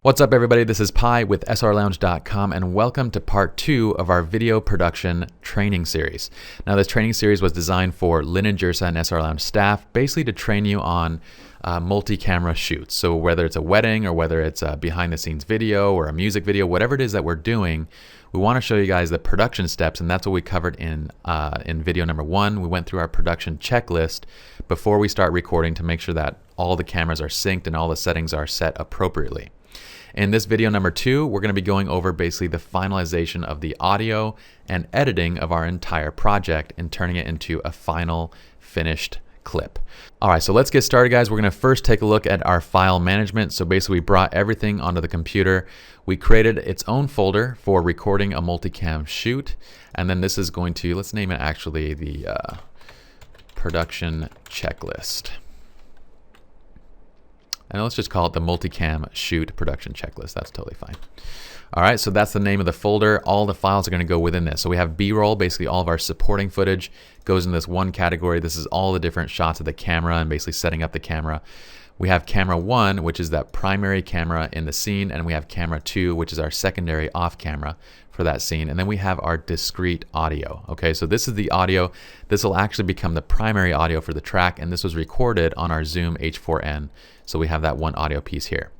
What's up, everybody? This is Pi with SRLounge.com, and welcome to part 2 of our video production training series. Now, this training series was designed for Lynn, Jirsa, and SR Lounge staff, basically to train you on multi-camera shoots. So whether it's a wedding or whether it's a behind-the-scenes video or a music video, whatever it is that we're doing, we want to show you guys the production steps, and that's what we covered in video number 1. We went through our production checklist before we start recording to make sure that all the cameras are synced and all the settings are set appropriately. In this video number 2, we're going to be going over basically the finalization of the audio and editing of our entire project and turning it into a final finished clip. All right, so let's get started, guys. We're going to first take a look at our file management. So basically, we brought everything onto the computer. We created its own folder for recording a multicam shoot. And then this is going to, let's name it actually the production checklist. And let's just call it the Multicam Shoot Production Checklist. That's totally fine. All right, so that's the name of the folder. All the files are going to go within this. So we have B-roll, basically all of our supporting footage goes in this one category. This is all the different shots of the camera and basically setting up the camera. We have camera 1, which is that primary camera in the scene, and we have camera 2, which is our secondary off camera for that scene. And then we have our discrete audio. Okay, so this is the audio. This will actually become the primary audio for the track, and this was recorded on our Zoom H4n. So we have that one audio piece here.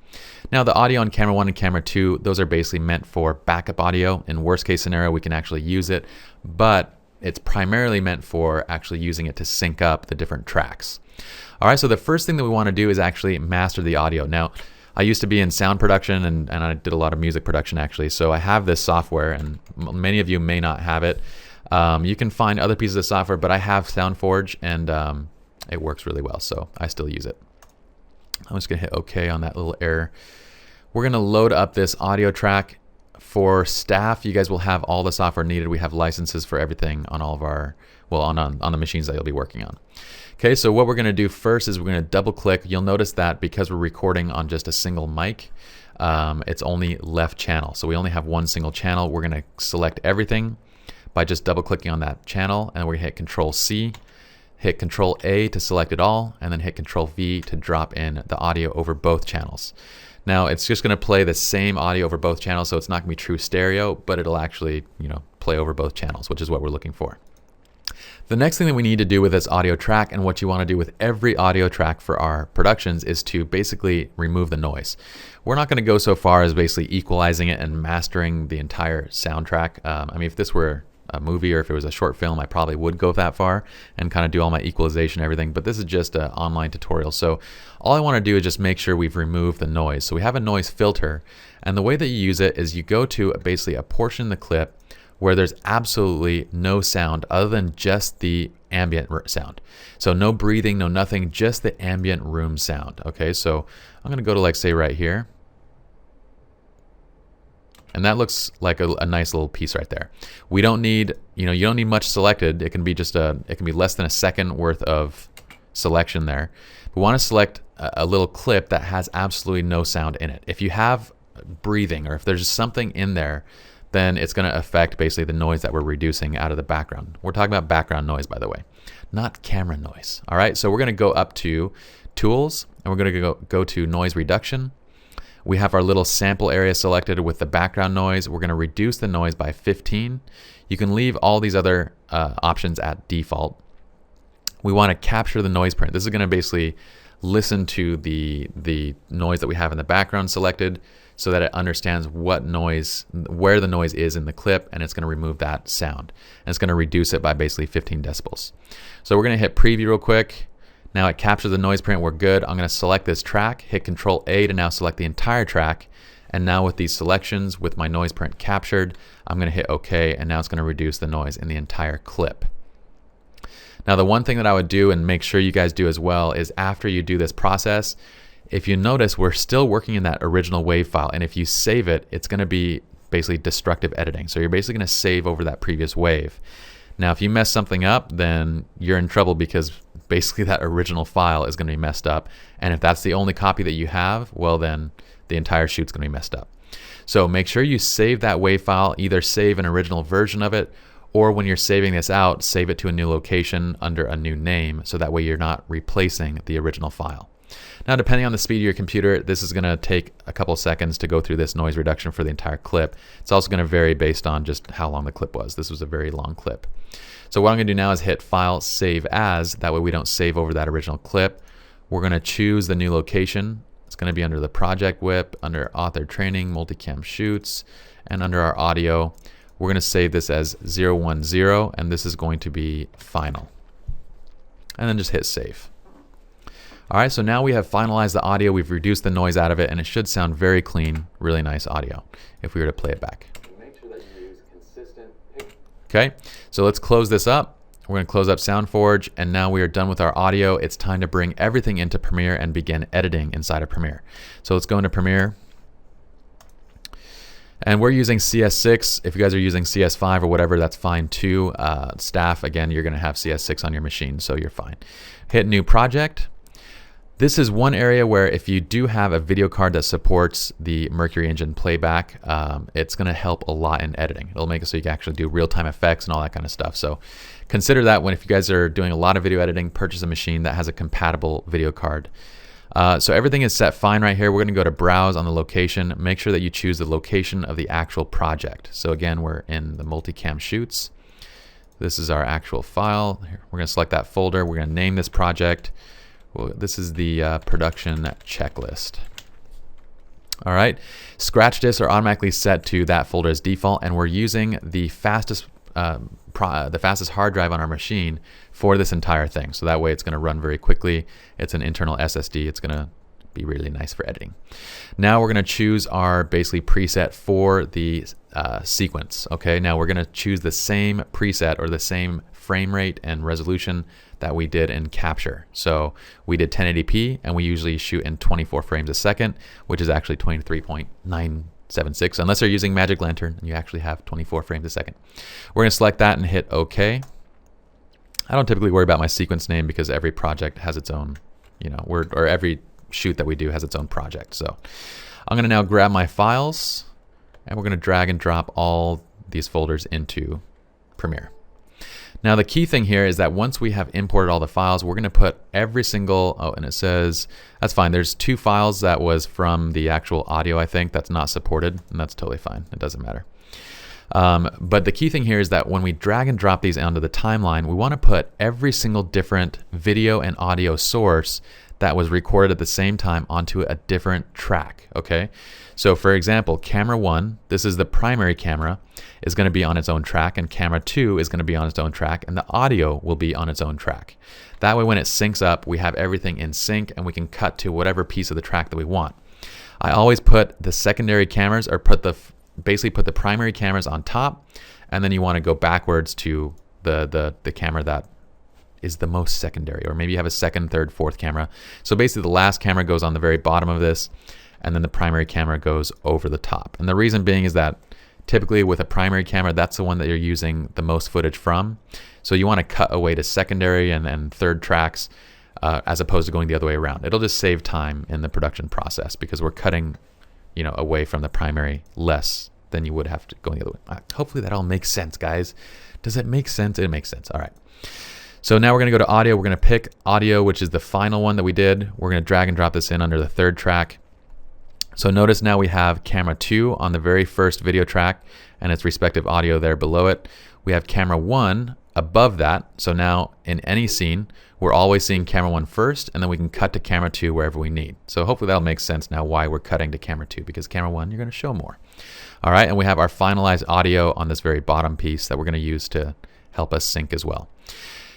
Now, the audio on camera 1 and camera 2, those are basically meant for backup audio. In worst case scenario, we can actually use it, but it's primarily meant for actually using it to sync up the different tracks. All right, so the first thing that we want to do is actually master the audio. Now, I used to be in sound production and I did a lot of music production actually. So I have this software, and many of you may not have it. You can find other pieces of software, but I have SoundForge, and it works really well, so I still use it. I'm just gonna hit OK on that little error. We're gonna load up this audio track. For staff, you guys will have all the software needed. We have licenses for everything on all of our, well, on the machines that you'll be working on. Okay, so what we're gonna do first is we're gonna double click. You'll notice that because we're recording on just a single mic, it's only left channel. So we only have one single channel. We're gonna select everything by just double clicking on that channel, and we hit Control C. Hit Control A to select it all, and then hit Control V to drop in the audio over both channels. Now, it's just going to play the same audio over both channels, so it's not going to be true stereo, but it'll actually, play over both channels, which is what we're looking for. The next thing that we need to do with this audio track, and what you want to do with every audio track for our productions, is to basically remove the noise. We're not going to go so far as basically equalizing it and mastering the entire soundtrack. I mean, if this were a movie or if it was a short film, I probably would go that far and kind of do all my equalization and everything, but this is just an online tutorial. So all I want to do is just make sure we've removed the noise. So we have a noise filter, and the way that you use it is you go to basically a portion of the clip where there's absolutely no sound other than just the ambient sound. So no breathing, no nothing, just the ambient room sound. Okay, so I'm gonna go to, like, say right here. And that looks like a nice little piece right there. We don't need, you don't need much selected. It can be just it can be less than a second worth of selection there. We want to select a little clip that has absolutely no sound in it. If you have breathing or if there's something in there, then it's going to affect basically the noise that we're reducing out of the background. We're talking about background noise, by the way, not camera noise. All right, so we're going to go up to Tools, and we're going to go to Noise Reduction. We have our little sample area selected with the background noise. We're going to reduce the noise by 15. You can leave all these other options at default. We want to capture the noise print. This is going to basically listen to the noise that we have in the background selected so that it understands what noise, where the noise is in the clip, and it's going to remove that sound. And it's going to reduce it by basically 15 decibels. So we're going to hit preview real quick. Now it captures the noise print, we're good. I'm going to select this track, hit Control A to now select the entire track. And now with these selections, with my noise print captured, I'm going to hit OK, and now it's going to reduce the noise in the entire clip. Now the one thing that I would do, and make sure you guys do as well, is after you do this process, if you notice, we're still working in that original WAV file. And if you save it, it's going to be basically destructive editing. So you're basically going to save over that previous WAV. Now, if you mess something up, then you're in trouble because basically that original file is going to be messed up. And if that's the only copy that you have, well, then the entire shoot's going to be messed up. So make sure you save that WAV file, either save an original version of it, or when you're saving this out, save it to a new location under a new name, so that way you're not replacing the original file. Now, depending on the speed of your computer, this is going to take a couple seconds to go through this noise reduction for the entire clip. It's also going to vary based on just how long the clip was. This was a very long clip. So what I'm going to do now is hit File, Save As. That way we don't save over that original clip. We're going to choose the new location. It's going to be under the project whip, under author training, multicam shoots, and under our audio. We're going to save this as 010, and this is going to be final. And then just hit save. All right, so now we have finalized the audio. We've reduced the noise out of it, and it should sound very clean, really nice audio if we were to play it back. Make sure that you use consistent. Okay, so let's close this up. We're going to close up SoundForge, and now we are done with our audio. It's time to bring everything into Premiere and begin editing inside of Premiere. So let's go into Premiere. And we're using CS6. If you guys are using CS5 or whatever, that's fine too. Staff, again, you're going to have CS6 on your machine, so you're fine. Hit New Project. This is one area where if you do have a video card that supports the Mercury Engine playback, it's going to help a lot in editing. It'll make it so you can actually do real-time effects and all that kind of stuff. So consider that when if you guys are doing a lot of video editing, purchase a machine that has a compatible video card. So everything is set fine right here. We're going to go to Browse on the location. Make sure that you choose the location of the actual project. So again, we're in the Multicam shoots. This is our actual file. We're going to select that folder. We're going to name this project. Well, this is the production checklist. All right, scratch disks are automatically set to that folder as default, and we're using the fastest hard drive on our machine for this entire thing. So that way it's going to run very quickly. It's an internal SSD. It's going to be really nice for editing. Now we're going to choose our basically preset for the sequence. Okay, now we're going to choose the same preset or the same frame rate and resolution that we did in Capture. So we did 1080p, and we usually shoot in 24 frames a second, which is actually 23.976, unless you're using Magic Lantern and you actually have 24 frames a second. We're going to select that and hit OK. I don't typically worry about my sequence name because every project has its own, or every shoot that we do has its own project. So I'm going to now grab my files, and we're going to drag and drop all these folders into Premiere. Now the key thing here is that once we have imported all the files, we're going to put every single, and it says, that's fine. There's 2 files that was from the actual audio, I think, that's not supported, and that's totally fine. It doesn't matter. But the key thing here is that when we drag and drop these onto the timeline, we want to put every single different video and audio source that was recorded at the same time onto a different track, okay? So for example, camera 1, this is the primary camera, is going to be on its own track, and camera 2 is going to be on its own track, and the audio will be on its own track. That way when it syncs up, we have everything in sync, and we can cut to whatever piece of the track that we want. I always put the secondary cameras, or basically put the primary cameras on top, and then you want to go backwards to the camera that is the most secondary, or maybe you have a second, third, fourth camera. So basically the last camera goes on the very bottom of this, and then the primary camera goes over the top. And the reason being is that typically with a primary camera, that's the one that you're using the most footage from. So you want to cut away to secondary and third tracks as opposed to going the other way around. It'll just save time in the production process because we're cutting away from the primary less than you would have to go the other way. Hopefully that all makes sense, guys. Does it make sense? It makes sense. All right. So now we're going to go to audio. We're going to pick audio, which is the final one that we did. We're going to drag and drop this in under the third track. So notice now we have camera 2 on the very first video track and its respective audio there below it. We have camera 1 above that. So now in any scene, we're always seeing camera 1 first, and then we can cut to camera 2 wherever we need. So hopefully that'll make sense now why we're cutting to camera 2, because camera 1, you're going to show more. All right, and we have our finalized audio on this very bottom piece that we're going to use to help us sync as well.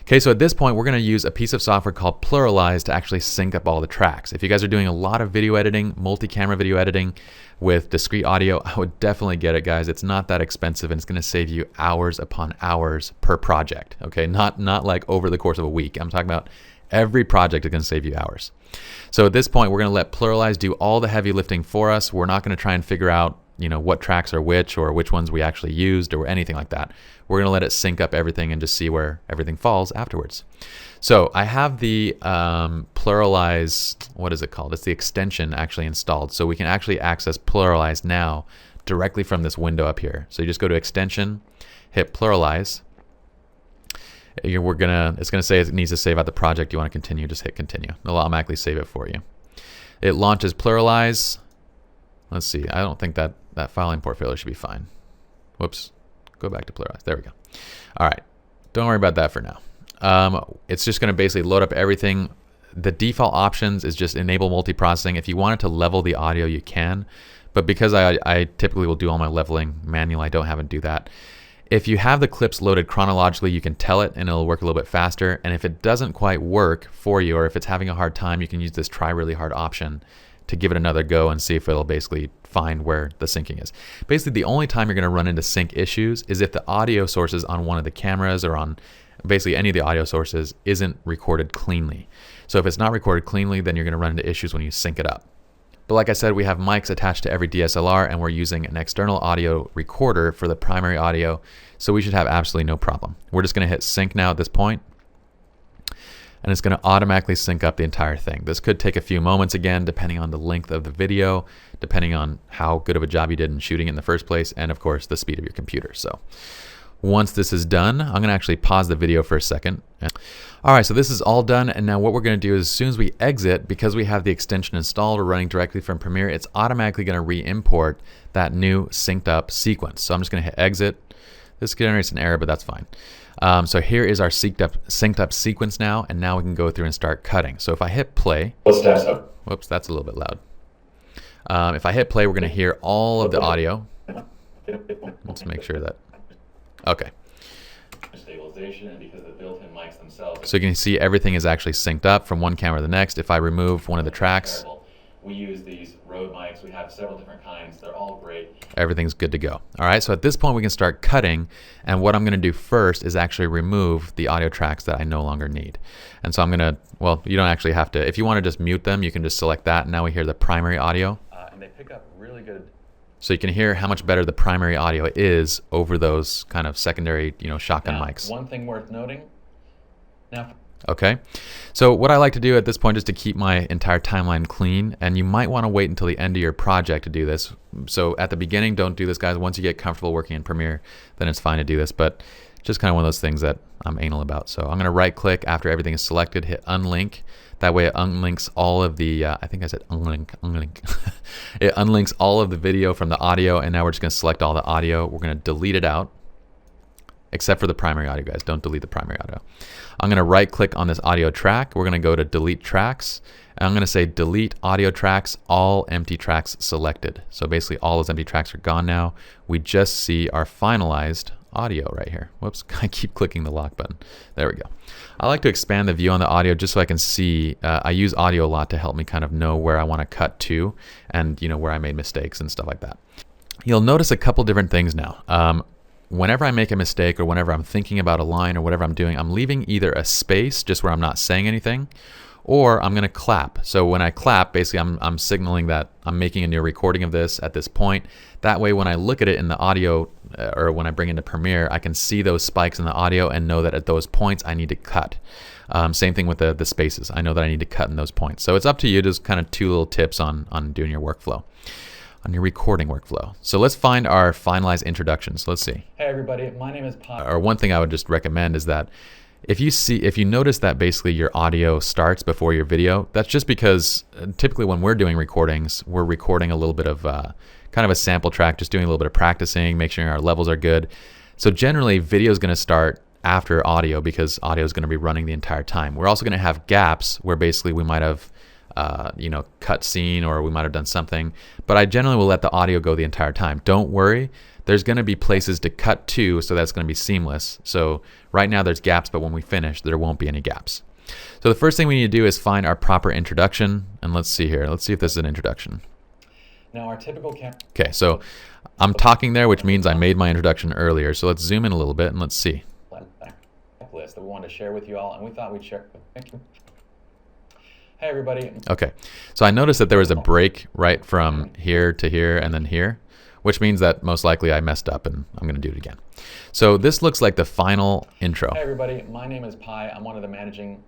Okay, so at this point, we're going to use a piece of software called Pluralize to actually sync up all the tracks. If you guys are doing a lot of video editing, multi-camera video editing with discrete audio, I would definitely get it, guys. It's not that expensive, and it's going to save you hours upon hours per project. Okay, not like over the course of a week. I'm talking about every project is going to save you hours. So at this point, we're going to let Pluralize do all the heavy lifting for us. We're not going to try and figure out what tracks are which or which ones we actually used or anything like that. We're going to let it sync up everything and just see where everything falls afterwards. So I have the Pluralize, what is it called? It's the extension actually installed. So we can actually access Pluralize now directly from this window up here. So you just go to Extension, hit Pluralize, it's gonna say it needs to save out the project. You want to continue, just hit continue. It'll automatically save it for you. It launches pluralize. Let's see, I don't think that file import failure should be fine. Whoops, go back to pluralize. There we go. All right, don't worry about that for now. It's just gonna basically load up everything. The default options is just enable multiprocessing. If you wanted to level the audio, you can, but because I typically will do all my leveling manual, I don't have it do that. If you have the clips loaded chronologically, you can tell it and it'll work a little bit faster. And if it doesn't quite work for you, or if it's having a hard time, you can use this try really hard option to give it another go and see if it'll basically find where the syncing is. Basically, the only time you're going to run into sync issues is if the audio sources on one of the cameras or on basically any of the audio sources isn't recorded cleanly. So if it's not recorded cleanly, then you're going to run into issues when you sync it up. But like I said, we have mics attached to every DSLR, and we're using an external audio recorder for the primary audio, so we should have absolutely no problem. We're just going to hit sync now at this point, and it's going to automatically sync up the entire thing. This could take a few moments again, depending on the length of the video, depending on how good of a job you did in shooting it in the first place, and of course the speed of your computer. So once this is done, I'm going to actually pause the video for a second. All right, so this is all done, and now what we're going to do is as soon as we exit, because we have the extension installed or running directly from Premiere, it's automatically going to re-import that new synced up sequence. So I'm just going to hit exit. This generates an error, but that's fine. So here is our synced up sequence now, and now we can go through and start cutting. So if I hit play, whoops, that's a little bit loud. If I hit play, we're going to hear all of the audio. Let's make sure that, okay. Stabilization, and because of the built-in mics themselves. So you can see everything is actually synced up from one camera to the next. If I remove one of the tracks, we use these Rode mics. We have several different kinds. They're all great. Everything's good to go. All right, so at this point we can start cutting, and what I'm going to do first is actually remove the audio tracks that I no longer need. And so I'm going to, well, you don't actually have to. If you want to just mute them, you can just select that. And now we hear the primary audio. And they pick up really good. So you can hear how much better the primary audio is over those kind of secondary, shotgun mics. One thing worth noting. Okay, so what I like to do at this point is to keep my entire timeline clean, and you might want to wait until the end of your project to do this. So at the beginning, don't do this, guys. Once you get comfortable working in Premiere, then it's fine to do this, but just kind of one of those things that I'm anal about. So I'm going to right click after everything is selected, hit unlink. That way it unlinks all of the, I think I said unlink. It unlinks all of the video from the audio, and now we're just going to select all the audio. We're going to delete it out, except for the primary audio, guys. Don't delete the primary audio. I'm going to right click on this audio track. We're going to go to delete tracks, and I'm going to say delete audio tracks, all empty tracks selected. So basically all those empty tracks are gone now. We just see our finalized audio right here. Whoops, I keep clicking the lock button. There we go. I like to expand the view on the audio just so I can see. I use audio a lot to help me kind of know where I want to cut to, and where I made mistakes and stuff like that. You'll notice a couple different things now. Whenever I make a mistake, or whenever I'm thinking about a line or whatever I'm doing, I'm leaving either a space just where I'm not saying anything, or I'm going to clap. So when I clap, basically I'm signaling that I'm making a new recording of this at this point. That way when I look at it in the audio, or when I bring into Premiere, I can see those spikes in the audio and know that at those points I need to cut. Same thing with the spaces. I know that I need to cut in those points. So it's up to you. Just kind of two little tips on doing your workflow, on your recording workflow. So let's find our finalized introduction. So let's see. Hey everybody, my name is Pop. Or one thing I would just recommend is that if you notice that basically your audio starts before your video, that's just because typically when we're doing recordings, we're recording a little bit of kind of a sample track, just doing a little bit of practicing, make sure our levels are good. So generally video is going to start after audio because audio is going to be running the entire time. We're also going to have gaps where basically we might have cut scene, or we might have done something, but I generally will let the audio go the entire time. Don't worry, there's going to be places to cut to, so that's going to be seamless. So right now there's gaps, but when we finish there won't be any gaps. So the first thing we need to do is find our proper introduction, and let's see here. Let's see if this is an introduction. Now our typical Okay, so I'm talking there, which means I made my introduction earlier. So let's zoom in a little bit and let's see. List that we wanted to share with you all, and we thought we'd share. Thank you. Hey everybody. Okay, so I noticed that there was a break right from here to here and then here, which means that most likely I messed up, and I'm going to do it again. So this looks like the final intro. Hey everybody, my name is Pi. I'm one of the managing.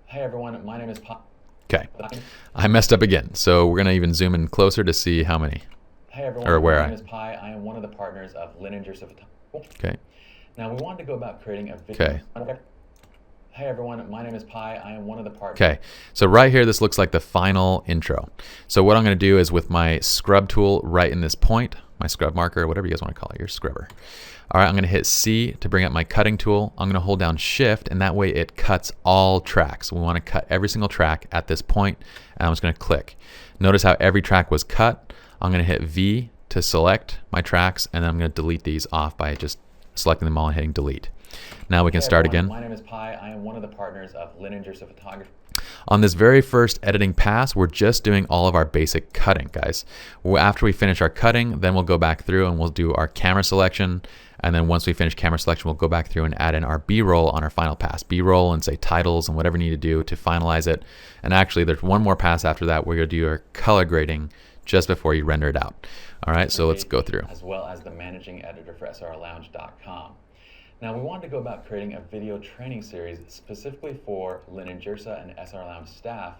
Hey everyone, my name is Pi. Okay, I messed up again. So we're going to even zoom in closer to see how many. Hey everyone, or where my name is Pi. I am one of the partners of Jirsa. Okay. Now we wanted to go about creating a video. Okay. Hey everyone, my name is Pi. I am one of the partners. Okay, so right here, this looks like the final intro. So what I'm going to do is with my scrub tool right in this point, my scrub marker, whatever you guys want to call it, your scrubber. All right, I'm going to hit C to bring up my cutting tool. I'm going to hold down Shift, and that way it cuts all tracks. We want to cut every single track at this point, and I'm just going to click. Notice how every track was cut. I'm going to hit V to select my tracks, and then I'm going to delete these off by just selecting them all and hitting delete. Now we can start again. My name is Pi. I am one of the partners of Jirsa Photography. On this very first editing pass, we're just doing all of our basic cutting, guys. After we finish our cutting, then we'll go back through and we'll do our camera selection. And then once we finish camera selection, we'll go back through and add in our B-roll on our final pass. B-roll and say titles and whatever you need to do to finalize it. And actually, there's one more pass after that where you'll do your color grading just before you render it out. All right, so let's go through. As well as the managing editor for SRLounge.com. Now we wanted to go about creating a video training series specifically for Jirsa and SR Lounge staff.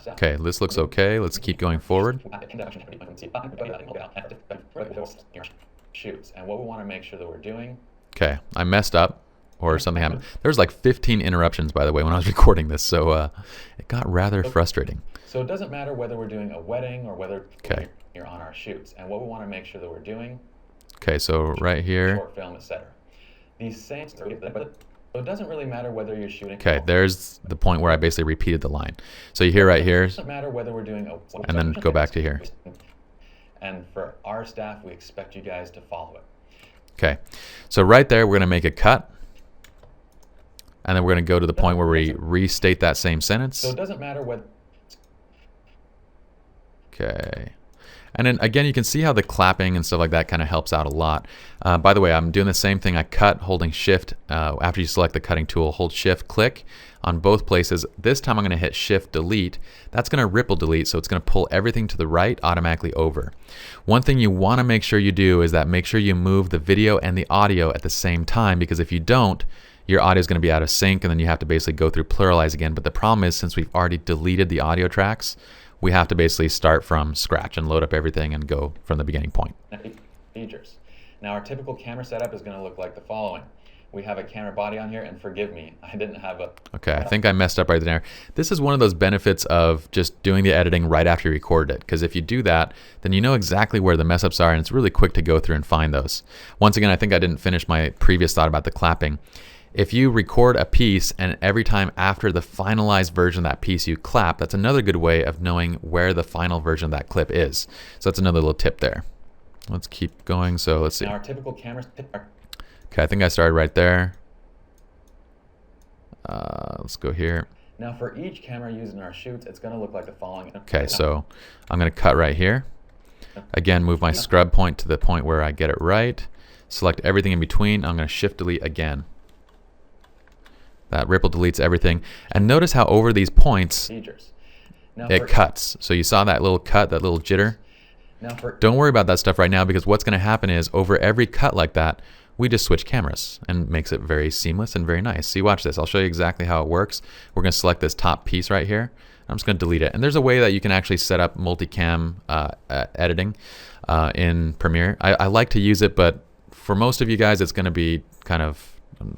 Okay, this looks okay. Let's keep going forward. Shoots, and what we want to make sure that we're doing. Okay, I messed up or something happened. There was like 15 interruptions, by the way, when I was recording this, so it got rather frustrating. So it doesn't matter whether we're doing a wedding or whether you're on our shoots, and what we want to make sure that we're doing. Okay, so right here. Short film, etc. These same, so it doesn't really matter whether you're shooting. Okay, there's the point where I basically repeated the line. So you hear right here. It doesn't matter whether we're doing and then go back to here. And for our staff, we expect you guys to follow it. Okay, so right there, we're going to make a cut. And then we're going to go to the point where we restate that same sentence. So it doesn't matter what. Okay. And then again, you can see how the clapping and stuff like that kind of helps out a lot. By the way, I'm doing the same thing. I cut holding Shift. After you select the cutting tool, hold Shift, click on both places. This time I'm going to hit Shift, delete. That's going to ripple delete, so it's going to pull everything to the right automatically over. One thing you want to make sure you do is that make sure you move the video and the audio at the same time, because if you don't, your audio is going to be out of sync, and then you have to basically go through pluralize again. But the problem is, since we've already deleted the audio tracks, we have to basically start from scratch and load up everything and go from the beginning point. Features. Now our typical camera setup is going to look like the following. We have a camera body on here, and forgive me, I didn't have a... Okay, I think I messed up right there. This is one of those benefits of just doing the editing right after you record it, because if you do that, then you know exactly where the mess ups are, and it's really quick to go through and find those. Once again, I think I didn't finish my previous thought about the clapping. If you record a piece and every time after the finalized version of that piece you clap, that's another good way of knowing where the final version of that clip is. So that's another little tip there. Let's keep going. So let's see. Now our typical camera. Okay, I think I started right there. Let's go here. Now for each camera used in our shoots, it's going to look like the following. Okay, so I'm going to cut right here. Again, move my scrub point to the point where I get it right. Select everything in between. I'm going to Shift delete again. That ripple deletes everything. And notice how over these points, it cuts. So you saw that little cut, that little jitter. Don't worry about that stuff right now, because what's going to happen is over every cut like that, we just switch cameras and makes it very seamless and very nice. See, watch this. I'll show you exactly how it works. We're going to select this top piece right here. I'm just going to delete it. And there's a way that you can actually set up multicam editing in Premiere. I like to use it, but for most of you guys, it's going to be kind of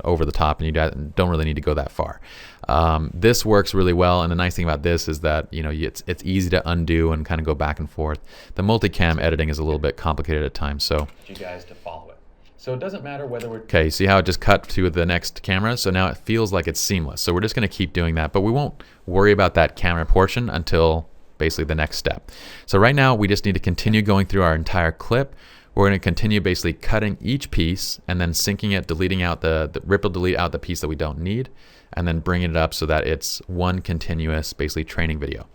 over the top, and you don't really need to go that far. This works really well, and the nice thing about this is that it's easy to undo and kind of go back and forth. The multicam editing is a little bit complicated at times, so you guys to follow it. So it doesn't matter whether we're okay. See how it just cut to the next camera? So now it feels like it's seamless. So we're just going to keep doing that, but we won't worry about that camera portion until basically the next step. So right now we just need to continue going through our entire clip. We're going to continue basically cutting each piece and then syncing it, deleting out the ripple delete out the piece that we don't need, and then bringing it up so that it's one continuous basically training video.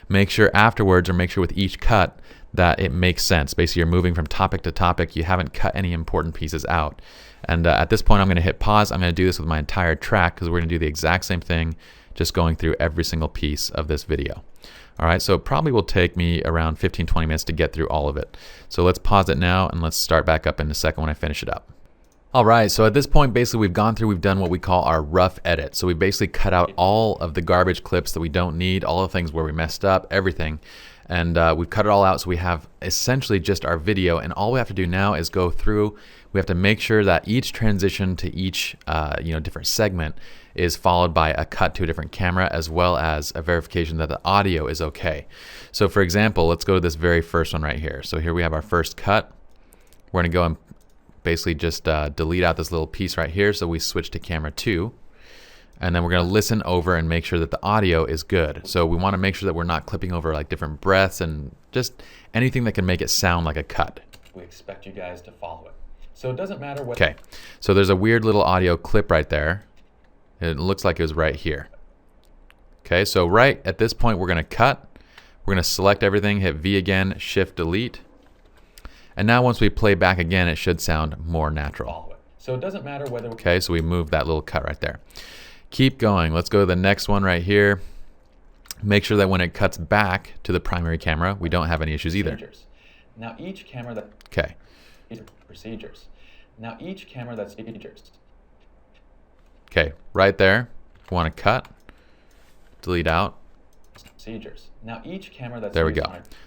Make sure afterwards, or make sure with each cut, that it makes sense. Basically, you're moving from topic to topic. You haven't cut any important pieces out. And at this point, I'm going to hit pause. I'm going to do this with my entire track, because we're going to do the exact same thing, just going through every single piece of this video. All right, so it probably will take me around 15-20 minutes to get through all of it. So let's pause it now, and let's start back up in a second when I finish it up. All right, so at this point, basically we've done what we call our rough edit. So we basically cut out all of the garbage clips that we don't need, all the things where we messed up, everything. And we've cut it all out, so we have essentially just our video, and all we have to do now is go through. We have to make sure that each transition to each different segment is followed by a cut to a different camera, as well as a verification that the audio is okay. So for example, let's go to this very first one right here. So here we have our first cut. We're going to go and basically just delete out this little piece right here, so we switch to camera 2. And then we're going to listen over and make sure that the audio is good. So we want to make sure that we're not clipping over like different breaths and just anything that can make it sound like a cut. We expect you guys to follow it. So it doesn't matter what... Okay, so there's a weird little audio clip right there. It looks like it was right here. Okay, so right at this point we're going to cut. We're going to select everything, hit V again, Shift Delete. And now once we play back again, it should sound more natural. Follow it. So it doesn't matter whether... Okay, so we moved that little cut right there. Keep going. Let's go to the next one right here. Make sure that when it cuts back to the primary camera, we don't have any issues either. Now each camera that... Okay. Procedures. Now each camera that's features. Okay, right there. We want to cut, delete out. Procedures. Now each camera that's there we go.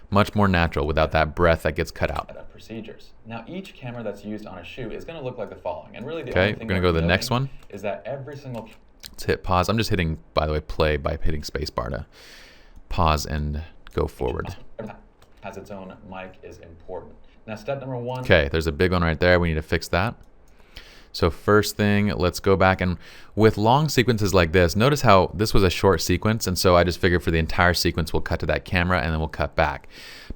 Much more natural without that breath that gets cut out. Procedures. Now each camera that's used on a shoot is going to look like the following. And really the okay, only thing we're going to go to the next one. Is that every single... Let's hit pause. I'm just hitting, by the way, play by hitting spacebar to pause and go forward. Has its own mic is important. Now step number 1. Okay, there's a big one right there. We need to fix that. So first thing, let's go back, and with long sequences like this, notice how this was a short sequence, and so I just figured for the entire sequence we'll cut to that camera and then we'll cut back.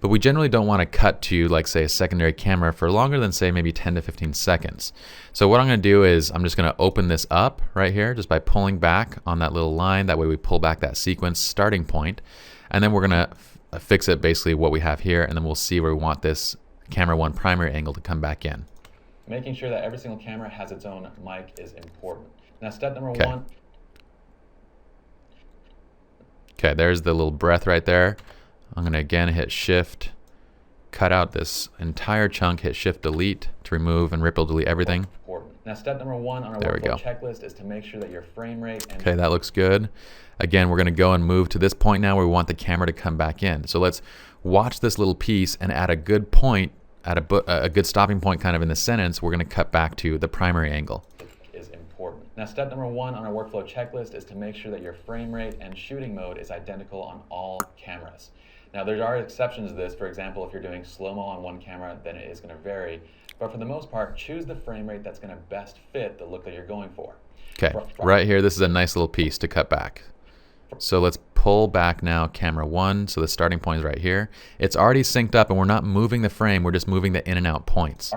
But we generally don't want to cut to, like, say, a secondary camera for longer than, say, maybe 10 to 15 seconds. So what I'm going to do is I'm just going to open this up right here just by pulling back on that little line. That way we pull back that sequence starting point, and then we're going to fix it basically what we have here, and then we'll see where we want this camera 1 primary angle to come back in. Making sure that every single camera has its own mic is important. Now step number 1. Okay, there's the little breath right there. I'm going to again hit Shift, cut out this entire chunk, hit Shift Delete to remove and ripple delete everything. Now step number 1 on our workflow checklist is to make sure that your frame rate and... Okay, that looks good. Again, we're going to go and move to this point now where we want the camera to come back in. So let's watch this little piece, and at a good point, at a good stopping point kind of in the sentence, we're going to cut back to the primary angle. Is important. Now step number 1 on our workflow checklist is to make sure that your frame rate and shooting mode is identical on all cameras. Now there are exceptions to this. For example, if you're doing slow-mo on one camera, then it is going to vary. But for the most part, choose the frame rate that's going to best fit the look that you're going for. Okay, right here, this is a nice little piece to cut back. So let's pull back now camera 1. So the starting point is right here. It's already synced up, and we're not moving the frame. We're just moving the in and out points.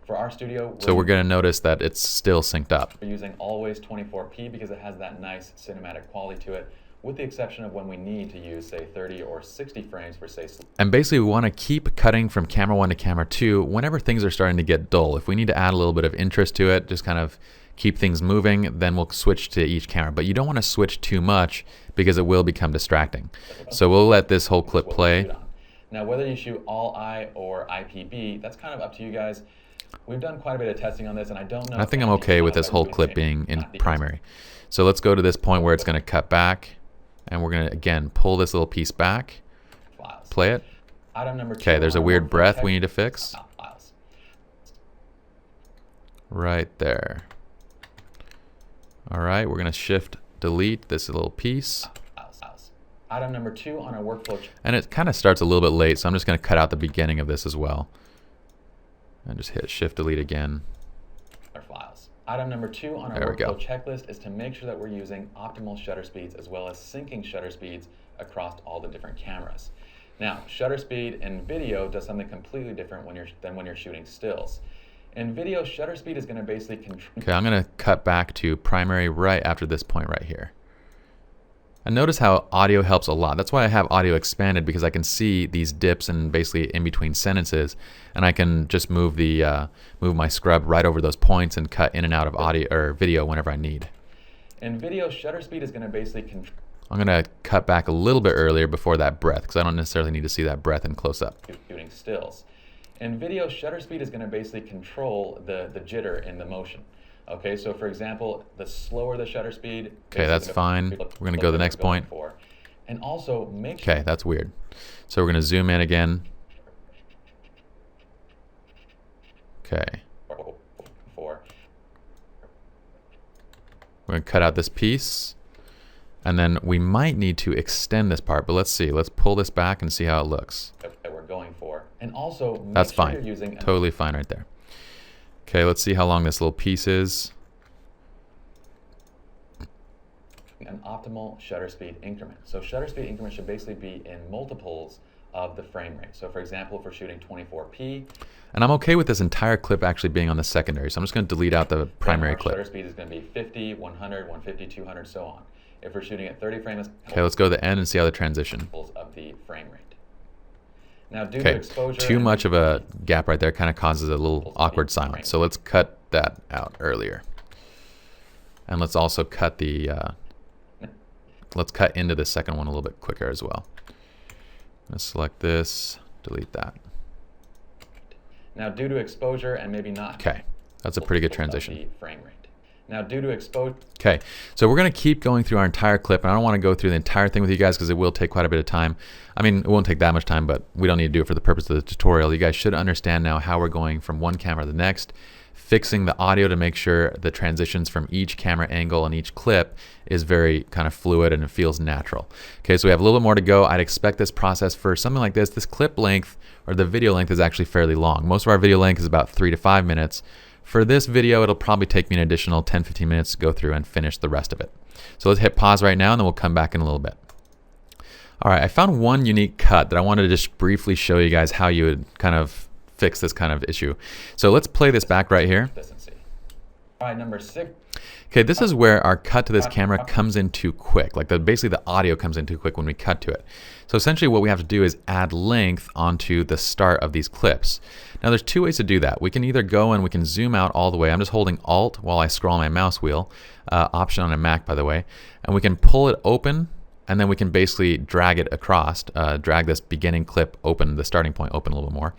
For our studio, we're going to notice that it's still synced up. We're using always 24p because it has that nice cinematic quality to it, with the exception of when we need to use, say, 30 or 60 frames for, say... And basically, we want to keep cutting from camera 1 to camera 2 whenever things are starting to get dull. If we need to add a little bit of interest to it, just kind of keep things moving, then we'll switch to each camera. But you don't want to switch too much because it will become distracting. So we'll let this whole clip play. Now, whether you shoot all I or IPB, that's kind of up to you guys. We've done quite a bit of testing on this, and I don't know... I think I'm okay with this whole clip being in primary. So let's go to this point where it's going to cut back, and we're going to, again, pull this little piece back, play it. Item number 2. Okay, there's a weird breath we need to fix. Right there. All right, we're going to Shift Delete this little piece. Item number 2 on our workflow. And it kind of starts a little bit late, so I'm just going to cut out the beginning of this as well. And just hit Shift Delete again. Item number 2 on our workflow checklist is to make sure that we're using optimal shutter speeds as well as syncing shutter speeds across all the different cameras. Now, shutter speed in video does something completely different than when you're shooting stills. In video, shutter speed is going to basically control... Okay, I'm going to cut back to primary right after this point right here. And notice how audio helps a lot. That's why I have audio expanded, because I can see these dips and basically in between sentences, and I can just move the move my scrub right over those points and cut in and out of audio or video whenever I need. In video, shutter speed is going to basically control... I'm going to cut back a little bit earlier before that breath, because I don't necessarily need to see that breath in close up. Shooting stills. In video, shutter speed is going to basically control the jitter in the motion. Okay, so for example, the slower the shutter speed... Okay, that's fine. We're going to go to the next point. And also make sure. Okay, that's weird. So we're going to zoom in again. Okay. We're going to cut out this piece. And then we might need to extend this part, but let's see. Let's pull this back and see how it looks. That we're going for. And also make that's sure fine. You're using totally fine right there. Okay, let's see how long this little piece is. An optimal shutter speed increment. So shutter speed increment should basically be in multiples of the frame rate. So for example, if we're shooting 24p. And I'm okay with this entire clip actually being on the secondary. So I'm just going to delete out the primary clip. Shutter speed is going to be 50, 100, 150, 200, so on. If we're shooting at 30 frames. Okay, let's go to the end and see how the transition. Of the frame rate. Now due to exposure. Too much of a gap right there kind of causes a little awkward silence. So let's cut that out earlier. And let's also cut the, let's cut into the second one a little bit quicker as well. Let's select this, delete that. Now due to exposure and maybe not. Okay, that's a pretty good transition. The frame rate. Now due to exposure. Okay, so we're going to keep going through our entire clip, and I don't want to go through the entire thing with you guys because it will take quite a bit of time. I mean, it won't take that much time, but we don't need to do it for the purpose of the tutorial. You guys should understand now how we're going from one camera to the next, fixing the audio to make sure the transitions from each camera angle and each clip is very kind of fluid and it feels natural. Okay, so we have a little bit more to go. I'd expect this process for something like this. This clip length or the video length is actually fairly long. Most of our video length is about 3 to 5 minutes. For this video, it'll probably take me an additional 10-15 minutes to go through and finish the rest of it. So let's hit pause right now and then we'll come back in a little bit. All right, I found one unique cut that I wanted to just briefly show you guys how you would kind of fix this kind of issue. So let's play this back right here. All right, number 6. Okay, this is where our cut to this camera comes in too quick. Like basically the audio comes in too quick when we cut to it. So essentially what we have to do is add length onto the start of these clips. Now there's two ways to do that. We can either go and we can zoom out all the way. I'm just holding Alt while I scroll my mouse wheel, option on a Mac by the way, and we can pull it open and then we can basically drag it across, drag this beginning clip open, the starting point open a little bit more.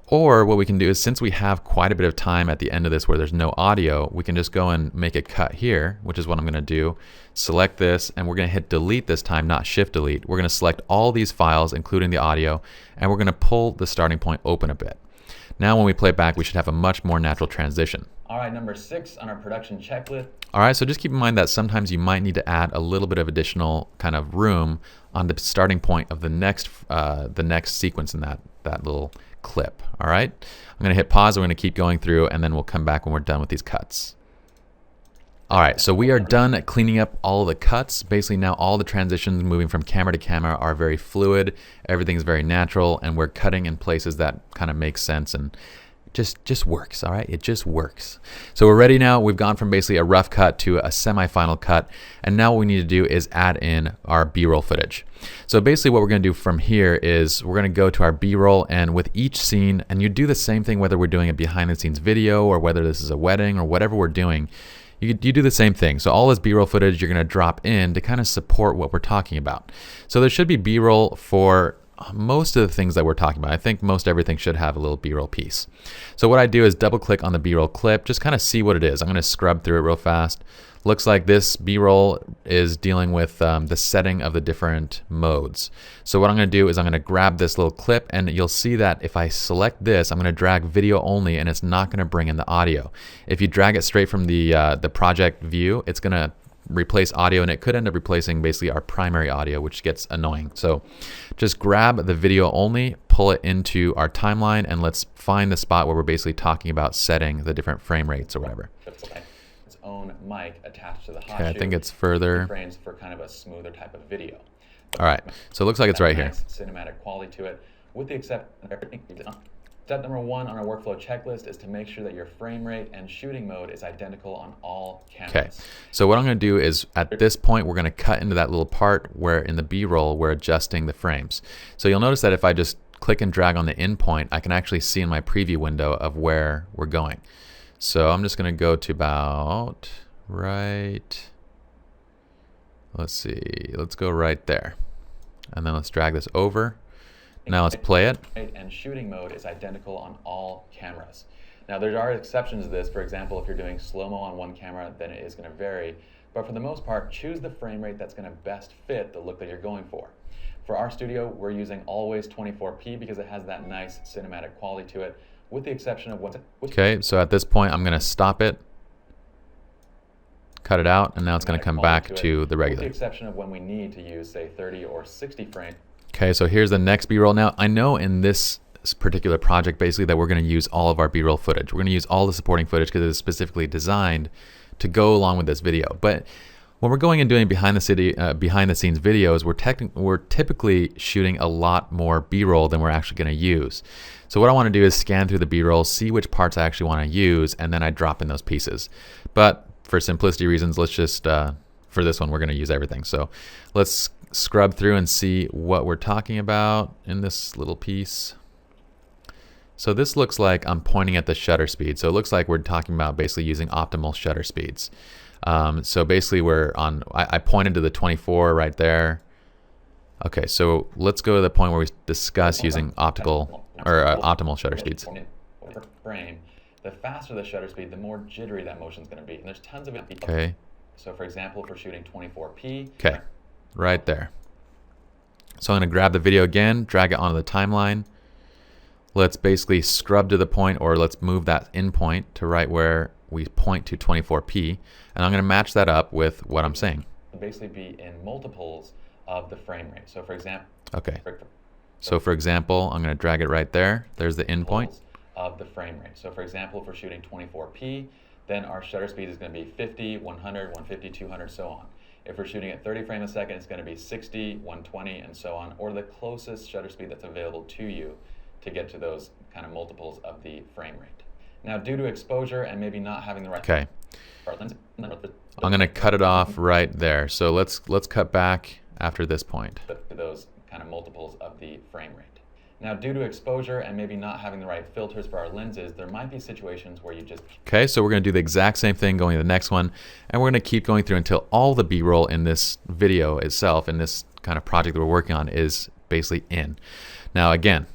Or what we can do is, since we have quite a bit of time at the end of this where there's no audio, we can just go and make a cut here, which is what I'm going to do. Select this, and we're going to hit delete this time, not shift delete. We're going to select all these files, including the audio, and we're going to pull the starting point open a bit. Now when we play back, we should have a much more natural transition. All right, number 6 on our production checklist. All right, so just keep in mind that sometimes you might need to add a little bit of additional kind of room on the starting point of the next sequence in that little clip. All right, I'm going to hit pause. We're going to keep going through, and then we'll come back when we're done with these cuts. All right, so we are done cleaning up all of the cuts. Basically now all the transitions moving from camera to camera are very fluid. Everything's very natural, and we're cutting in places that kind of make sense and just works. All right, it just works. So we're ready now. We've gone from basically a rough cut to a semi-final cut, and now what we need to do is add in our B-roll footage. So basically what we're going to do from here is we're going to go to our B-roll, and with each scene, and you do the same thing whether we're doing a behind-the-scenes video or whether this is a wedding or whatever we're doing. You do the same thing. So all this B-roll footage you're going to drop in to kind of support what we're talking about. So there should be B-roll for most of the things that we're talking about. I think most everything should have a little B-roll piece. So what I do is double click on the B-roll clip, just kind of see what it is. I'm going to scrub through it real fast. Looks like this B-roll is dealing with the setting of the different modes. So what I'm going to do is I'm going to grab this little clip, and you'll see that if I select this, I'm going to drag video only, and it's not going to bring in the audio. If you drag it straight from the project view, it's going to replace audio, and it could end up replacing basically our primary audio, which gets annoying. So just grab the video only, pull it into our timeline, and let's find the spot where we're basically talking about setting the different frame rates or whatever. Its own mic attached to the hot shoe. I think it's further frames for kind of a smoother type of video. All right, so it looks like it's right here. Cinematic quality to it, with the exception. Step number 1 on our workflow checklist is to make sure that your frame rate and shooting mode is identical on all cameras. Okay, so what I'm going to do is at this point we're going to cut into that little part where in the B-roll we're adjusting the frames. So you'll notice that if I just click and drag on the in point, I can actually see in my preview window of where we're going. So I'm just going to go to about right, let's see, let's go right there. And then let's drag this over. Now let's play it. And shooting mode is identical on all cameras. Now there are exceptions to this. For example, if you're doing slow-mo on one camera, then it is going to vary But for the most part, choose the frame rate that's going to best fit the look that you're going for. For our studio, we're using always 24p because it has that nice cinematic quality to it, with the exception of Okay, so at this point, I'm going to stop it, cut it out, and now it's going to come back to the regular. With the exception of when we need to use, say, 30 or 60 frames. Okay, so here's the next B-roll. Now, I know in this particular project, basically, that we're going to use all of our B-roll footage. We're going to use all the supporting footage because it is specifically designed to go along with this video. But when we're going and doing behind the scenes videos, we're typically shooting a lot more B-roll than we're actually going to use. So what I want to do is scan through the B-roll, see which parts I actually want to use, and then I drop in those pieces. But for simplicity reasons, let's just, for this one, we're going to use everything. So let's scrub through and see what we're talking about in this little piece. So this looks like I'm pointing at the shutter speed. So it looks like we're talking about basically using optimal shutter speeds. So basically we're on, I pointed to the 24 right there. Okay, so let's go to the point where we discuss using optimal shutter speeds. Frame, the faster the shutter speed, the more jittery that motion is going to be. And there's tons of it. Okay. So for example, if we're shooting 24p. Okay, right there. So I'm going to grab the video again, drag it onto the timeline. Let's basically scrub to the point, or let's move that in point to right where we point to 24p. And I'm going to match that up with what I'm saying. Basically be in multiples of the frame rate. So for example. Okay. So for example, I'm going to drag it right there. There's the in point. Of the frame rate. So for example, if we're shooting 24p, then our shutter speed is going to be 50, 100, 150, 200, so on. If we're shooting at 30 frames a second, it's going to be 60, 120, and so on, or the closest shutter speed that's available to you to get to those kind of multiples of the frame rate. Now, due to exposure and maybe not having the right... Okay. I'm going to cut it off right there. So let's cut back after this point. To those kind of multiples of the frame rate. Now, due to exposure and maybe not having the right filters for our lenses, there might be situations where you just... Okay, so we're going to do the exact same thing going to the next one, and we're going to keep going through until all the B-roll in this video itself, in this kind of project that we're working on, is basically in. Now, again,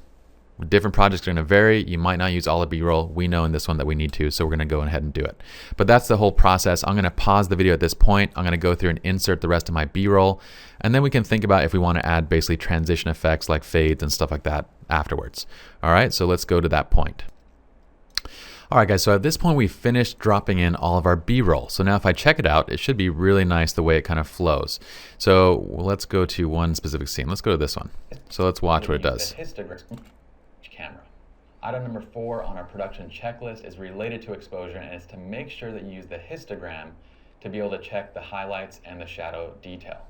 different projects are going to vary. You might not use all the B-roll. We know in this one that we need to, so we're going to go ahead and do it. But that's the whole process. I'm going to pause the video at this point. I'm going to go through and insert the rest of my B-roll, and then we can think about if we want to add basically transition effects like fades and stuff like that afterwards. All right, so let's go to that point. All right, guys, so at this point, we finished dropping in all of our B-roll. So now if I check it out, it should be really nice the way it kind of flows. So let's go to one specific scene. Let's go to this one. So let's watch what it does. Camera. Item number 4 on our production checklist is related to exposure, and it's to make sure that you use the histogram to be able to check the highlights and the shadow detail.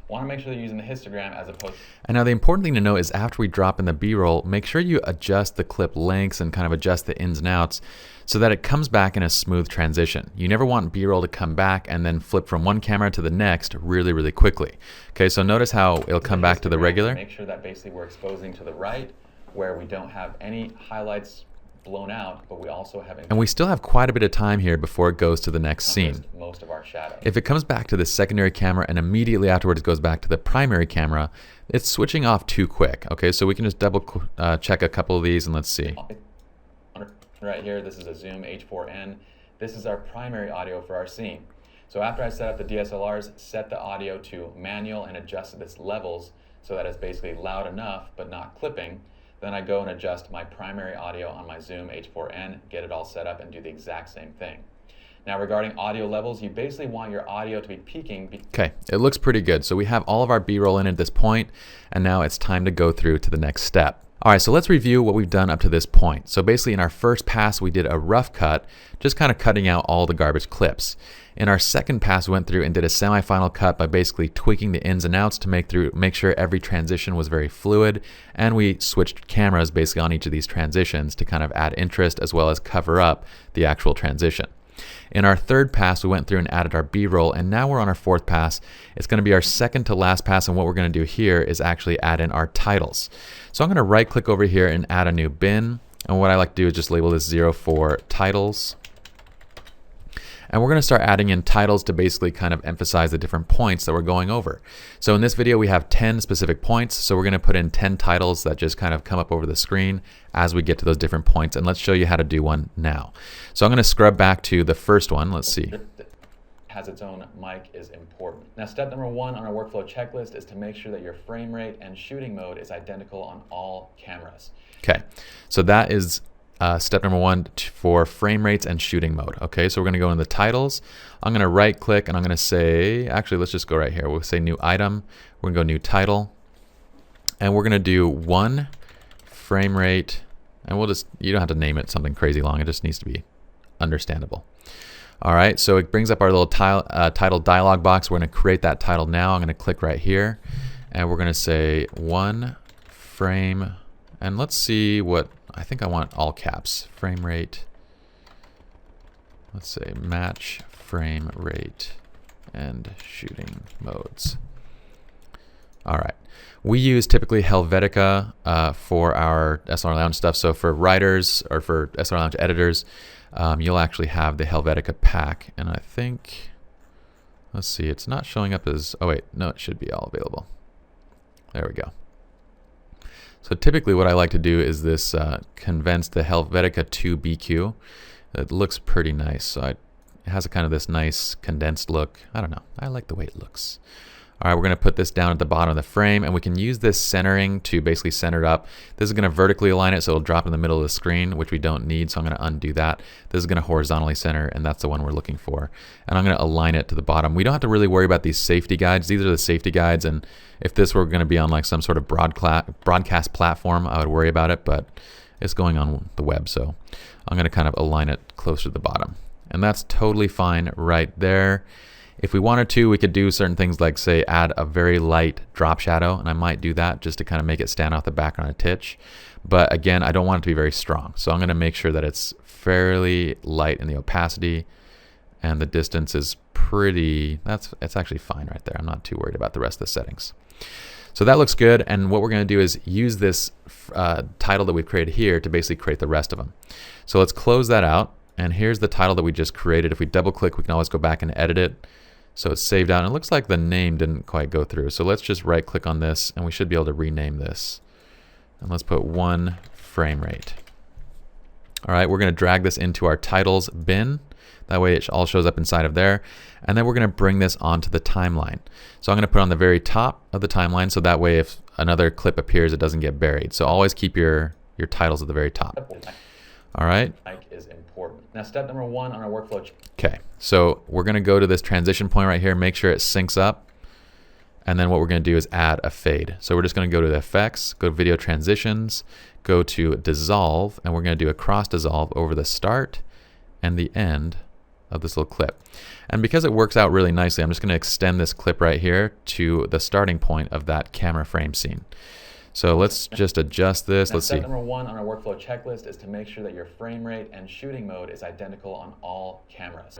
Want to make sure that you're using the histogram as opposed to... And now the important thing to know is after we drop in the B-roll, make sure you adjust the clip lengths and kind of adjust the ins and outs so that it comes back in a smooth transition. You never want B-roll to come back and then flip from one camera to the next really, really quickly. Okay, so notice how it'll come back to the regular. Make sure that basically we're exposing to the right where we don't have any highlights blown out, but we also have... And we still have quite a bit of time here before it goes to the next scene. Most of our shadow. If it comes back to the secondary camera and immediately afterwards it goes back to the primary camera, it's switching off too quick. Okay, so we can just double check a couple of these and let's see. Right here, this is a Zoom H4n. This is our primary audio for our scene. So after I set up the DSLRs, set the audio to manual and adjusted its levels so that it's basically loud enough but not clipping. Then I go and adjust my primary audio on my Zoom H4n, get it all set up, and do the exact same thing. Now regarding audio levels, you basically want your audio to be peaking. Okay, it looks pretty good. So we have all of our B-roll in at this point, and now it's time to go through to the next step. All right, so let's review what we've done up to this point. So basically in our first pass, we did a rough cut, just kind of cutting out all the garbage clips. In our second pass, we went through and did a semi-final cut by basically tweaking the ins and outs to make sure every transition was very fluid, and we switched cameras basically on each of these transitions to kind of add interest as well as cover up the actual transition. In our third pass, we went through and added our B-roll, and now we're on our fourth pass. It's going to be our second to last pass, and what we're going to do here is actually add in our titles. So I'm going to right-click over here and add a new bin, and what I like to do is just label this 04 titles. And we're going to start adding in titles to basically kind of emphasize the different points that we're going over. So in this video, we have 10 specific points. So we're going to put in 10 titles that just kind of come up over the screen as we get to those different points. And let's show you how to do one now. So I'm going to scrub back to the first one. Let's see. has its own mic is important. Now, step number 1 on our workflow checklist is to make sure that your frame rate and shooting mode is identical on all cameras. Okay, so that is step number 1 for frame rates and shooting mode. Okay, so we're going to go into the titles. I'm going to right click and I'm going to say, actually, let's just go right here. We'll say new item. We're going to go new title. And we're going to do 1 frame rate. And we'll just, you don't have to name it something crazy long. It just needs to be understandable. All right, so it brings up our little title dialog box. We're going to create that title now. I'm going to click right here. And we're going to say 1 frame. And let's see what, I think I want all caps. Frame rate. Let's say match frame rate and shooting modes. All right. We use typically Helvetica for our SLR Lounge stuff. So for writers or for SLR Lounge editors, you'll actually have the Helvetica pack. And I think, let's see, it's not showing up as, oh wait, no, it should be all available. There we go. So typically what I like to do is this condense the Helvetica 2 BQ. It looks pretty nice. So it has a kind of this nice condensed look. I don't know. I like the way it looks. All right, we're going to put this down at the bottom of the frame, and we can use this centering to basically center it up. This is going to vertically align it, so it'll drop in the middle of the screen, which we don't need, so I'm going to undo that. This is going to horizontally center, and that's the one we're looking for. And I'm going to align it to the bottom. We don't have to really worry about these safety guides. These are the safety guides, and if this were going to be on like some sort of broadcast platform, I would worry about it, but it's going on the web, so I'm going to kind of align it closer to the bottom. And that's totally fine right there. If we wanted to, we could do certain things like, say, add a very light drop shadow, and I might do that just to kind of make it stand out the background a titch. But again, I don't want it to be very strong. So I'm going to make sure that it's fairly light in the opacity, and the distance is pretty, it's actually fine right there. I'm not too worried about the rest of the settings. So that looks good, and what we're going to do is use this title that we've created here to basically create the rest of them. So let's close that out, and here's the title that we just created. If we double click, we can always go back and edit it. So it's saved out, and it looks like the name didn't quite go through. So let's just right click on this, and we should be able to rename this. And let's put 1 frame rate. All right, we're going to drag this into our titles bin. That way it all shows up inside of there. And then we're going to bring this onto the timeline. So I'm going to put it on the very top of the timeline, so that way if another clip appears, it doesn't get buried. So always keep your titles at the very top. All right. Is important. Now, step number 1 on our workflow. Okay, so we're going to go to this transition point right here, make sure it syncs up, and then what we're going to do is add a fade. So we're just going to go to the effects, go to video transitions, go to dissolve, and we're going to do a cross dissolve over the start and the end of this little clip. And because it works out really nicely, I'm just going to extend this clip right here to the starting point of that camera frame scene. So let's just adjust this. Now, let's see. Step number 1 on our workflow checklist is to make sure that your frame rate and shooting mode is identical on all cameras.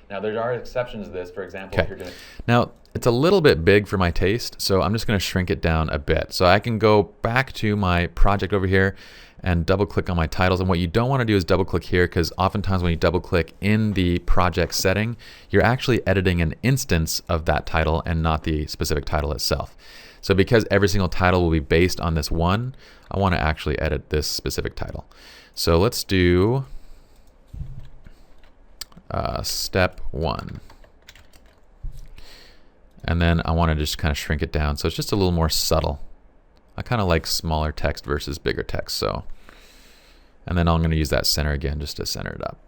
Now, there are exceptions to this. For example, if you're doing... Now, it's a little bit big for my taste, so I'm just going to shrink it down a bit. So I can go back to my project over here and double click on my titles. And what you don't want to do is double click here, because oftentimes when you double click in the project setting, you're actually editing an instance of that title and not the specific title itself. So because every single title will be based on this one, I want to actually edit this specific title. So let's do step 1. And then I want to just kind of shrink it down so it's just a little more subtle. I kind of like smaller text versus bigger text. So, and then I'm going to use that center again just to center it up.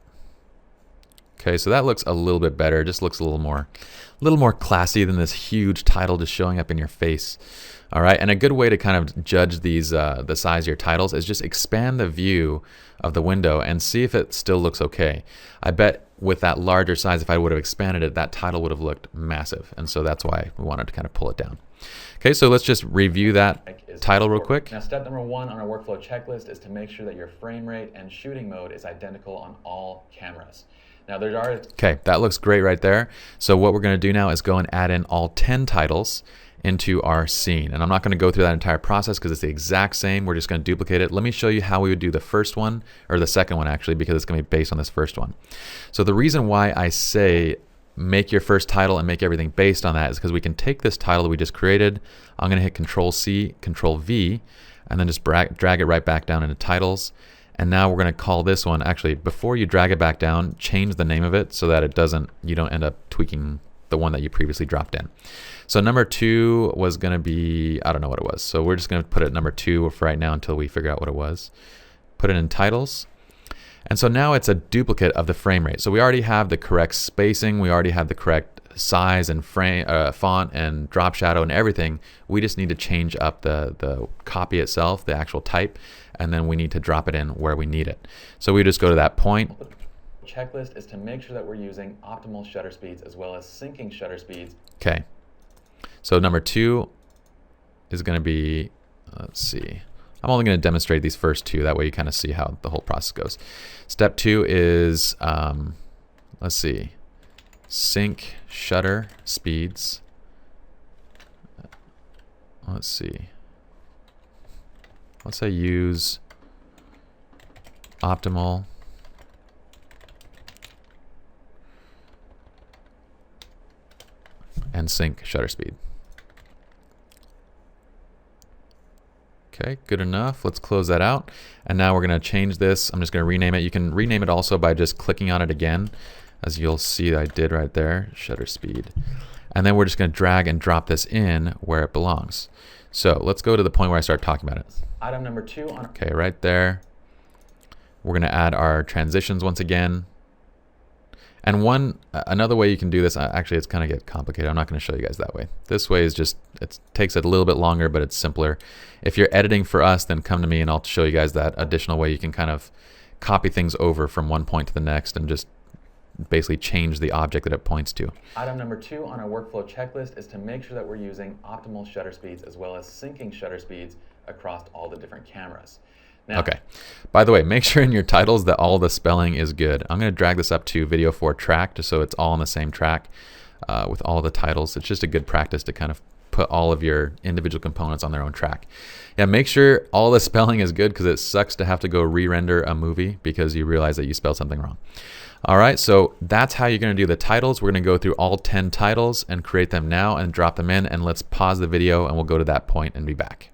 Okay, so that looks a little bit better. It just looks a little more classy than this huge title just showing up in your face. All right, and a good way to kind of judge these the size of your titles is just expand the view of the window and see if it still looks okay. I bet with that larger size, if I would have expanded it, that title would have looked massive, and so that's why we wanted to kind of pull it down. Okay, so let's just review that title real quick. Now, step number 1 on our workflow checklist is to make sure that your frame rate and shooting mode is identical on all cameras. Now, there are... Okay, that looks great right there. So what we're going to do now is go and add in all 10 titles into our scene. And I'm not going to go through that entire process because it's the exact same. We're just going to duplicate it. Let me show you how we would do the first one, or the second one actually, because it's going to be based on this first one. So the reason why I say make your first title and make everything based on that is because we can take this title that we just created. I'm going to hit Control C, Control V, and then just drag it right back down into titles. And now we're going to call this one, actually, before you drag it back down, change the name of it so that you don't end up tweaking the one that you previously dropped in. So number 2 was going to be, I don't know what it was. So we're just going to put it at number 2 for right now until we figure out what it was. Put it in titles. And so now it's a duplicate of the frame rate. So we already have the correct spacing. We already have the correct size and frame, font and drop shadow and everything. We just need to change up the copy itself, the actual type, and then we need to drop it in where we need it. So we just go to that point. Checklist is to make sure that we're using optimal shutter speeds as well as syncing shutter speeds. Okay. So number 2 is going to be, let's see. I'm only going to demonstrate these first 2. That way you kind of see how the whole process goes. Step 2 is, let's see, sync shutter speeds. Let's see. Let's say use optimal and sync shutter speed. Okay, good enough. Let's close that out. And now we're going to change this. I'm just going to rename it. You can rename it also by just clicking on it again, as you'll see I did right there, shutter speed. And then we're just going to drag and drop this in where it belongs. So let's go to the point where I start talking about it. Item number 2 on. Okay, right there. We're going to add our transitions once again. And another way you can do this, actually it's kind of get complicated. I'm not going to show you guys that way. This way is just, it takes it a little bit longer, but it's simpler. If you're editing for us, then come to me and I'll show you guys that additional way you can kind of copy things over from one point to the next and just basically change the object that it points to. Item number 2 on our workflow checklist is to make sure that we're using optimal shutter speeds as well as syncing shutter speeds across all the different cameras. Now, okay. By the way, make sure in your titles that all the spelling is good. I'm going to drag this up to video 4 track just so it's all on the same track with all the titles. It's just a good practice to kind of put all of your individual components on their own track. Yeah, make sure all the spelling is good because it sucks to have to go re-render a movie because you realize that you spelled something wrong. All right, so that's how you're going to do the titles. We're going to go through all 10 titles and create them now and drop them in. And let's pause the video and we'll go to that point and be back.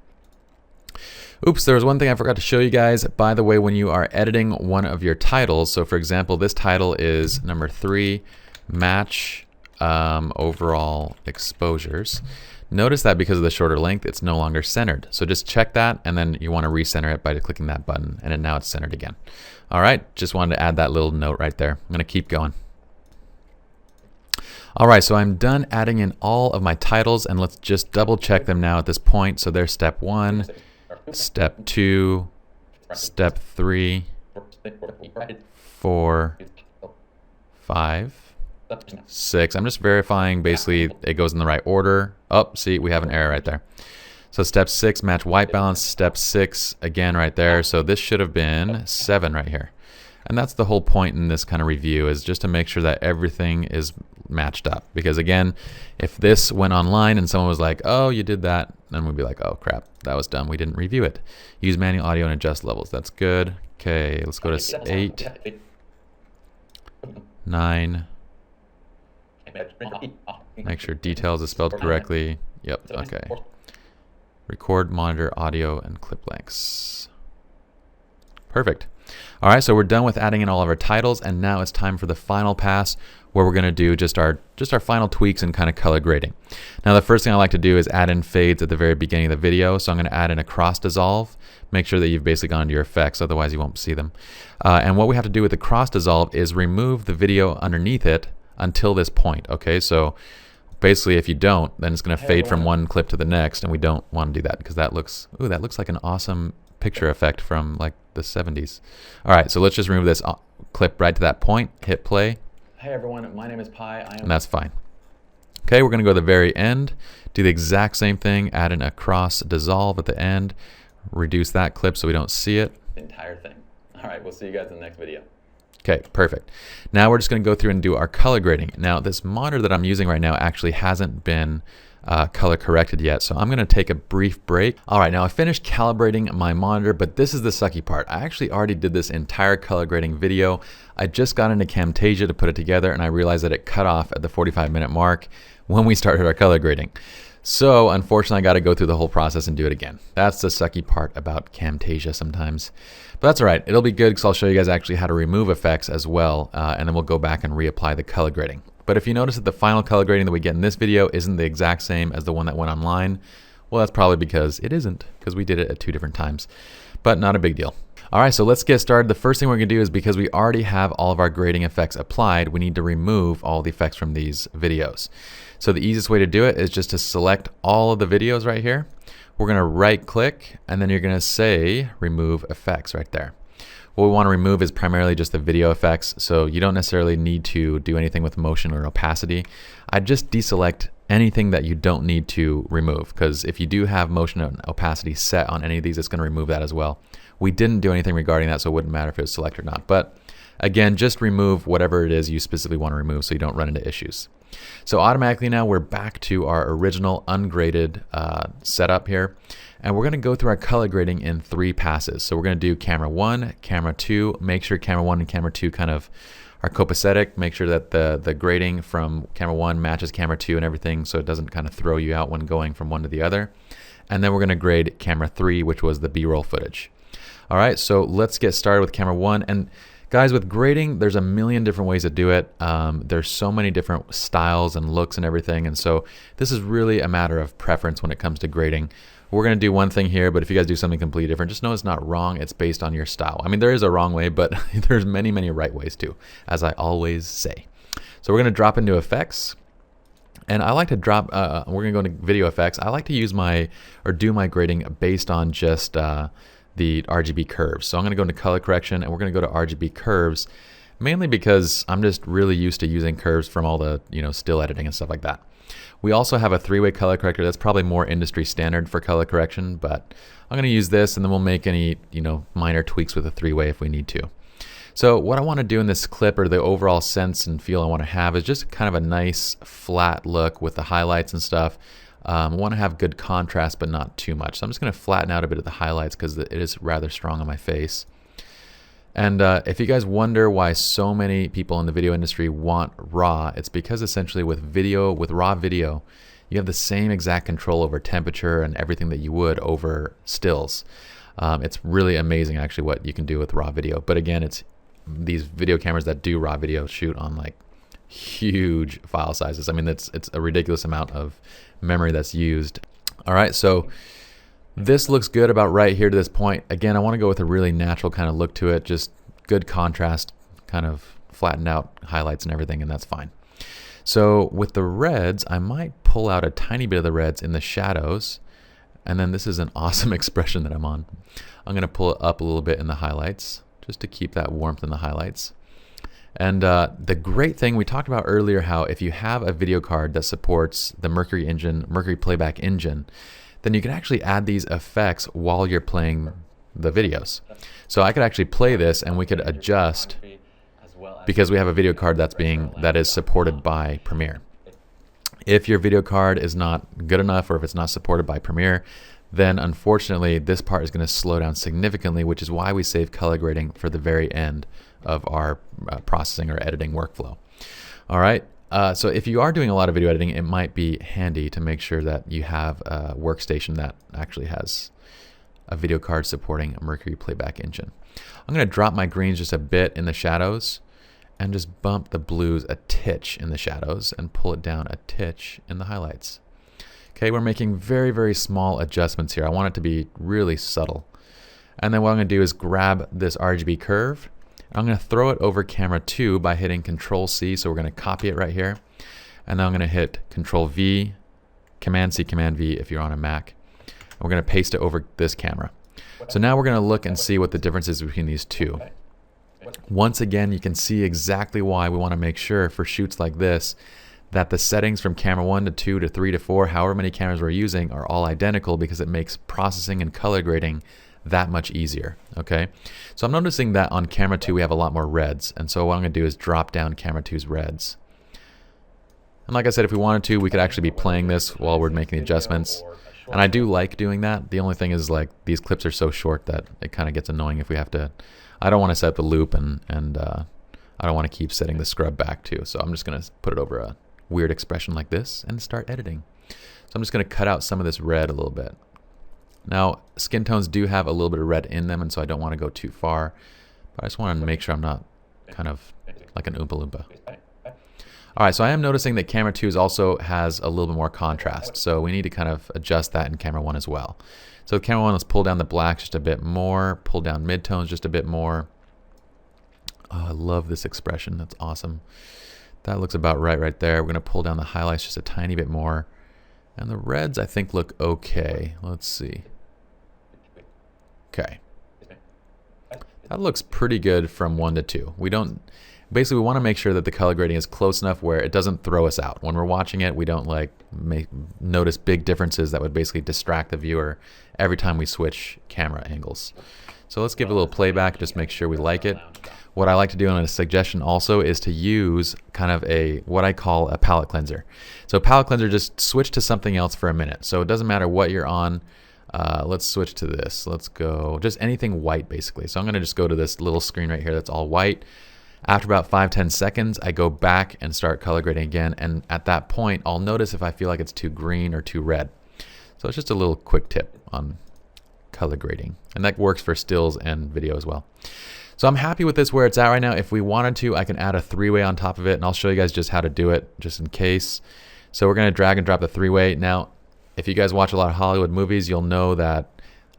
Oops, there was one thing I forgot to show you guys. By the way, when you are editing one of your titles, so for example, this title is number 3, match overall exposures. Notice that because of the shorter length, it's no longer centered. So just check that, and then you want to recenter it by clicking that button, and then now it's centered again. All right, just wanted to add that little note right there. I'm going to keep going. All right, so I'm done adding in all of my titles, and let's just double check them now at this point. So there's step 1. Step 2, step 3, 4, 5, 6. I'm just verifying basically it goes in the right order. Oh, see, we have an error right there. So step 6, match white balance. Step 6, again right there. So this should have been 7 right here. And that's the whole point in this kind of review, is just to make sure that everything is matched up. Because again, if this went online and someone was like, oh, you did that, then we'd be like, oh crap, that was dumb, we didn't review it. Use manual audio and adjust levels. That's good. Okay, let's go to 8, 9. Make sure details is spelled correctly. Yep, okay. Record, monitor, audio, and clip lengths. Perfect. All right, so we're done with adding in all of our titles, and now it's time for the final pass, where we're going to do just our final tweaks and kind of color grading. Now, the first thing I like to do is add in fades at the very beginning of the video. So I'm going to add in a cross dissolve. Make sure that you've basically gone into your effects, otherwise you won't see them. And what we have to do with the cross dissolve is remove the video underneath it until this point. Okay, so basically if you don't, then it's going to fade from one clip to the next, and we don't want to do that because that looks like an awesome picture effect from like the 70s. All right, so let's just remove this clip right to that point, hit play. Hey everyone, my name is Pi. And that's fine. Okay, we're going to go to the very end, do the exact same thing, add in a cross dissolve at the end, reduce that clip so we don't see it. The entire thing. All right, we'll see you guys in the next video. Okay, perfect. Now we're just going to go through and do our color grading. Now this monitor that I'm using right now actually hasn't been color corrected yet, so I'm going to take a brief break. All right, now I finished calibrating my monitor, but this is the sucky part. I actually already did this entire color grading video. I just got into Camtasia to put it together, and I realized that it cut off at the 45-minute mark when we started our color grading. So unfortunately, I got to go through the whole process and do it again. That's the sucky part about Camtasia sometimes. But that's all right. It'll be good because I'll show you guys actually how to remove effects as well, and then we'll go back and reapply the color grading. But if you notice that the final color grading that we get in this video isn't the exact same as the one that went online, well, that's probably because it isn't, because we did it at 2 different times. But not a big deal. All right, so let's get started. The first thing we're going to do is, because we already have all of our grading effects applied, we need to remove all the effects from these videos. So the easiest way to do it is just to select all of the videos right here. We're going to right click, and then you're going to say remove effects right there. What we want to remove is primarily just the video effects, so you don't necessarily need to do anything with motion or opacity. I'd just deselect anything that you don't need to remove, because if you do have motion and opacity set on any of these, it's going to remove that as well. We didn't do anything regarding that, so it wouldn't matter if it was selected or not. But again, just remove whatever it is you specifically want to remove so you don't run into issues. So automatically now we're back to our original ungraded setup here. And we're going to go through our color grading in 3 passes. So we're going to do camera 1, camera 2, make sure camera 1 and camera 2 kind of are copacetic, make sure that the grading from camera 1 matches camera 2 and everything, so it doesn't kind of throw you out when going from one to the other. And then we're going to grade camera 3, which was the B-roll footage. All right, so let's get started with camera 1. And guys, with grading, there's a million different ways to do it. There's so many different styles and looks and everything, and so this is really a matter of preference when it comes to grading. We're going to do one thing here, but if you guys do something completely different, just know it's not wrong. It's based on your style. I mean, there is a wrong way, but there's many, many right ways too, as I always say. So we're going to drop into effects. And I like to drop, we're going to go into video effects. I like to use do my grading based on just the RGB curves. So I'm going to go into color correction, and we're going to go to RGB curves, mainly because I'm just really used to using curves from all the still editing and stuff like that. We also have a 3-way color corrector. That's probably more industry standard for color correction, but I'm going to use this, and then we'll make any minor tweaks with a 3-way if we need to. So what I want to do in this clip, or the overall sense and feel I want to have, is just kind of a nice flat look with the highlights and stuff. I want to have good contrast, but not too much. So I'm just going to flatten out a bit of the highlights because it is rather strong on my face. And if you guys wonder why so many people in the video industry want RAW, it's because essentially with RAW video, you have the same exact control over temperature and everything that you would over stills. It's really amazing actually what you can do with RAW video. But again, it's these video cameras that do RAW video shoot on like huge file sizes. I mean, it's a ridiculous amount of memory that's used. All right, so this looks good about right here to this point. Again, I want to go with a really natural kind of look to it, just good contrast, kind of flattened out highlights and everything, and that's fine. So with the reds, I might pull out a tiny bit of the reds in the shadows, and then this is an awesome expression that I'm on. I'm going to pull it up a little bit in the highlights, just to keep that warmth in the highlights. And the great thing we talked about earlier, how if you have a video card that supports the Mercury playback engine, then you can actually add these effects while you're playing the videos. So I could actually play this, and we could adjust because we have a video card that is supported by Premiere. If your video card is not good enough, or if it's not supported by Premiere, then unfortunately this part is going to slow down significantly, which is why we save color grading for the very end of our processing or editing workflow. All right. So if you are doing a lot of video editing, it might be handy to make sure that you have a workstation that actually has a video card supporting a Mercury playback engine. I'm going to drop my greens just a bit in the shadows and just bump the blues a titch in the shadows and pull it down a titch in the highlights. Okay, we're making very, very small adjustments here. I want it to be really subtle. And then what I'm going to do is grab this RGB curve. I'm going to throw it over camera 2 by hitting Control C. So we're going to copy it right here. And then I'm going to hit Control V, Command C, Command V if you're on a Mac. And we're going to paste it over this camera. So now we're going to look and see what the difference is between these two. Once again, you can see exactly why we want to make sure for shoots like this that the settings from camera 1 to 2 to 3 to 4, however many cameras we're using, are all identical, because it makes processing and color grading that much easier. Okay, so I'm noticing that on camera 2 we have a lot more reds, and so what I'm going to do is drop down camera 2's reds. And like I said, if we wanted to, we could actually be playing this while we're making the adjustments, and I do like doing that. The only thing is, like, these clips are so short that it kind of gets annoying if we have to. I don't want to set the loop, and I don't want to keep setting the scrub back too, so I'm just going to put it over a weird expression like this and start editing. So I'm just going to cut out some of this red a little bit. Now, skin tones do have a little bit of red in them, and so I don't want to go too far. But I just want to make sure I'm not kind of like an Oompa Loompa. All right, so I am noticing that camera 2 also has a little bit more contrast. So we need to kind of adjust that in camera 1 as well. So with camera 1, let's pull down the blacks just a bit more, pull down midtones just a bit more. Oh, I love this expression. That's awesome. That looks about right there. We're going to pull down the highlights just a tiny bit more. And the reds, I think, look okay. Let's see. Okay. That looks pretty good from 1 to 2. We don't... Basically, we want to make sure that the color grading is close enough where it doesn't throw us out. When we're watching it, we don't like notice big differences that would basically distract the viewer every time we switch camera angles. So let's give it a little playback, just make sure we like it. What I like to do, and a suggestion also, is to use kind of what I call a palette cleanser. So palette cleanser, just switch to something else for a minute. So it doesn't matter what you're on. Let's switch to this. Let's go just anything white, basically. So I'm going to just go to this little screen right here that's all white. After about 5-10 seconds, I go back and start color grading again. And at that point, I'll notice if I feel like it's too green or too red. So it's just a little quick tip on color grading. And that works for stills and video as well. So I'm happy with this where it's at right now. If we wanted to, I can add a 3-way on top of it. And I'll show you guys just how to do it, just in case. So we're going to drag and drop the 3-way. Now, if you guys watch a lot of Hollywood movies, you'll know that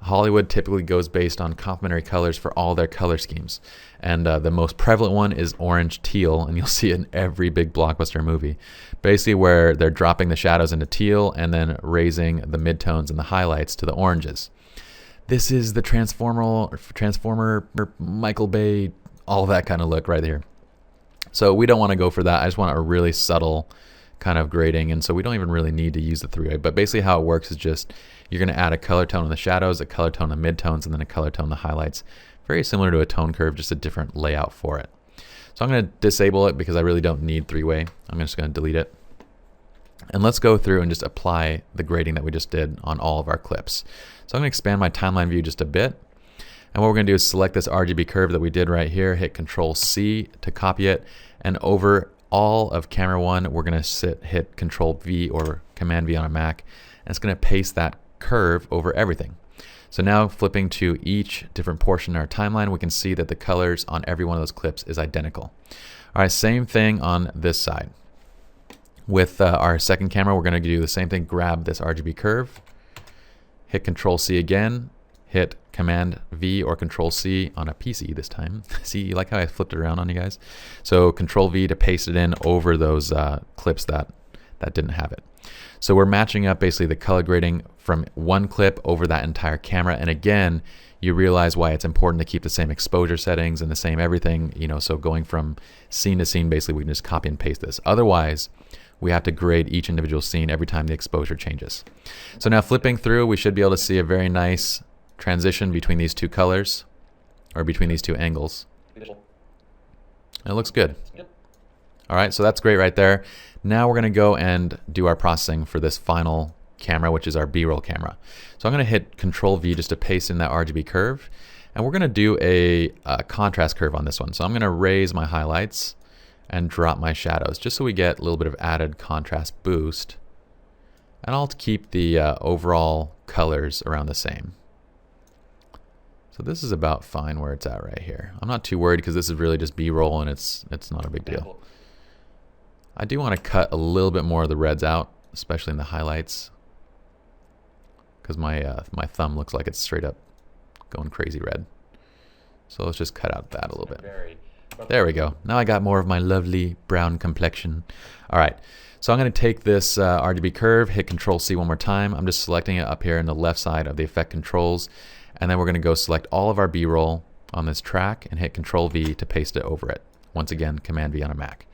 Hollywood typically goes based on complementary colors for all their color schemes. And the most prevalent one is orange teal, and you'll see it in every big blockbuster movie. Basically where they're dropping the shadows into teal and then raising the midtones and the highlights to the oranges. This is the Transformer, Michael Bay, all that kind of look right here. So we don't want to go for that. I just want a really subtle kind of grading, and so we don't even really need to use the 3-way. But basically how it works is just you're going to add a color tone in the shadows, a color tone in the midtones, and then a color tone in the highlights. Very similar to a tone curve, just a different layout for it. So I'm going to disable it because I really don't need 3-way. I'm just going to delete it. And let's go through and just apply the grading that we just did on all of our clips. So I'm going to expand my timeline view just a bit. And what we're going to do is select this RGB curve that we did right here, hit Control-C to copy it, and over all of camera 1, we're going to hit Control-V or Command-V on a Mac, and it's going to paste that curve over everything. So now flipping to each different portion in our timeline, we can see that the colors on every one of those clips is identical. All right, same thing on this side. With our second camera, we're going to do the same thing, grab this RGB curve, hit Control-C again, hit Command-V or Control-C on a PC this time. See, you like how I flipped it around on you guys? So Control-V to paste it in over those clips that didn't have it. So we're matching up basically the color grading from one clip over that entire camera. And again, you realize why it's important to keep the same exposure settings and the same everything, you know, so going from scene to scene, basically we can just copy and paste this. Otherwise, we have to grade each individual scene every time the exposure changes. So now flipping through, we should be able to see a very nice transition between these two colors, or between these two angles. And it looks good. All right, so that's great right there. Now we're going to go and do our processing for this final camera, which is our B-roll camera. So I'm going to hit Control-V just to paste in that RGB curve. And we're going to do a contrast curve on this one. So I'm going to raise my highlights and drop my shadows just so we get a little bit of added contrast boost. And I'll keep the overall colors around the same. So this is about fine where it's at right here. I'm not too worried because this is really just B-roll and it's not a big deal. I do want to cut a little bit more of the reds out, especially in the highlights, because my thumb looks like it's straight up going crazy red. So let's just cut out that a little bit. There we go. Now I got more of my lovely brown complexion. All right. So I'm going to take this RGB curve, hit Control-C one more time. I'm just selecting it up here in the left side of the effect controls. And then we're going to go select all of our B-roll on this track and hit Control-V to paste it over it. Once again, Command-V on a Mac.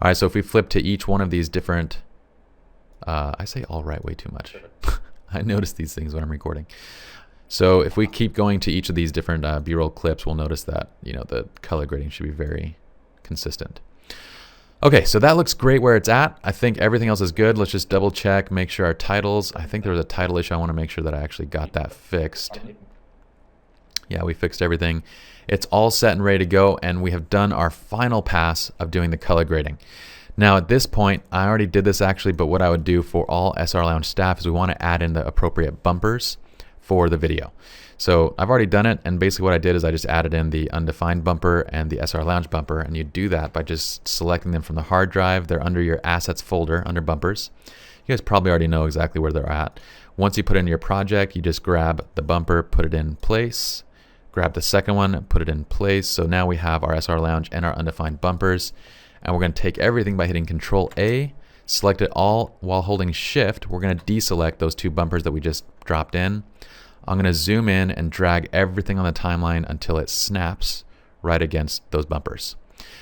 All right, so if we flip to each one of these different, I say all right way too much. I notice these things when I'm recording. So if we keep going to each of these different B-roll clips, we'll notice that, you know, the color grading should be very consistent. Okay, so that looks great where it's at. I think everything else is good. Let's just double check, make sure our titles, I think there was a title issue. I want to make sure that I actually got that fixed. Yeah, we fixed everything. It's all set and ready to go, and we have done our final pass of doing the color grading. Now at this point, I already did this actually, but what I would do for all SR Lounge staff is we want to add in the appropriate bumpers for the video. So I've already done it, and basically what I did is I just added in the undefined bumper and the SR Lounge bumper, and you do that by just selecting them from the hard drive. They're under your assets folder under bumpers. You guys probably already know exactly where they're at. Once you put it in your project, you just grab the bumper, put it in place, grab the second one, put it in place. So now we have our SR Lounge and our undefined bumpers, and we're going to take everything by hitting Control A, select it all while holding Shift. We're going to deselect those two bumpers that we just dropped in. I'm going to zoom in and drag everything on the timeline until it snaps right against those bumpers.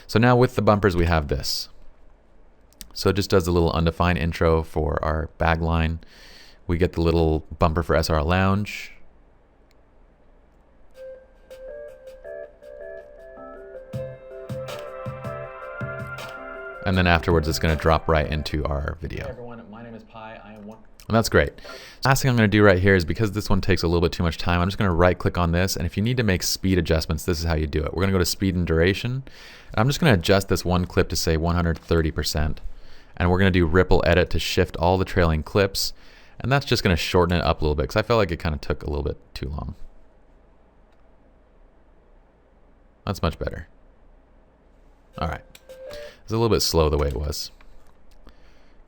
So now with the bumpers, we have this. So it just does a little undefined intro for our bag line. We get the little bumper for SR Lounge. And then afterwards, it's going to drop right into our video. Hey everyone, my name is Pi. I am one. And that's great. Last thing I'm going to do right here is, because this one takes a little bit too much time, I'm just going to right click on this. And if you need to make speed adjustments, this is how you do it. We're going to go to speed and duration. And I'm just going to adjust this one clip to say 130%. And we're going to do ripple edit to shift all the trailing clips. And that's just going to shorten it up a little bit because I felt like it kind of took a little bit too long. That's much better. All right. It's a little bit slow the way it was.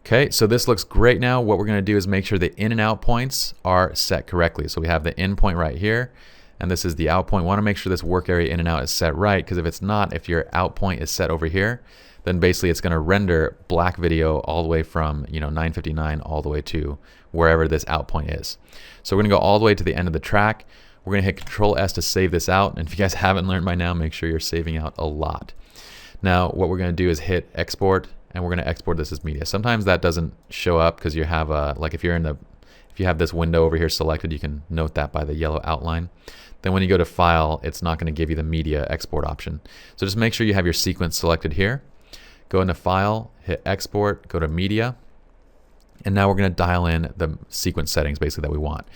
Okay, so this looks great now. What we're going to do is make sure the in and out points are set correctly. So we have the in point right here, and this is the out point. We want to make sure this work area in and out is set right, because if it's not, if your out point is set over here, then basically it's going to render black video all the way from 959 all the way to wherever this out point is. So we're going to go all the way to the end of the track. We're going to hit Control S to save this out. And if you guys haven't learned by now, make sure you're saving out a lot. Now what we're going to do is hit export, and we're going to export this as media. Sometimes that doesn't show up because you have like if you have this window over here selected, you can note that by the yellow outline. Then when you go to file, it's not going to give you the media export option. So just make sure you have your sequence selected here. Go into file, hit export, go to media, and now we're going to dial in the sequence settings basically that we want.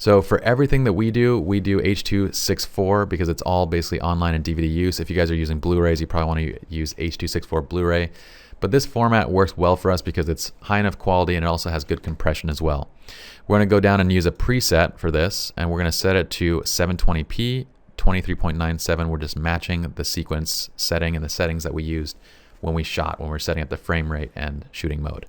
So for everything that we do H.264 because it's all basically online and DVD use. If you guys are using Blu-rays, you probably want to use H.264 Blu-ray. But this format works well for us because it's high enough quality and it also has good compression as well. We're going to go down and use a preset for this, and we're going to set it to 720p, 23.97. We're just matching the sequence setting and the settings that we used when we shot, when we're setting up the frame rate and shooting mode.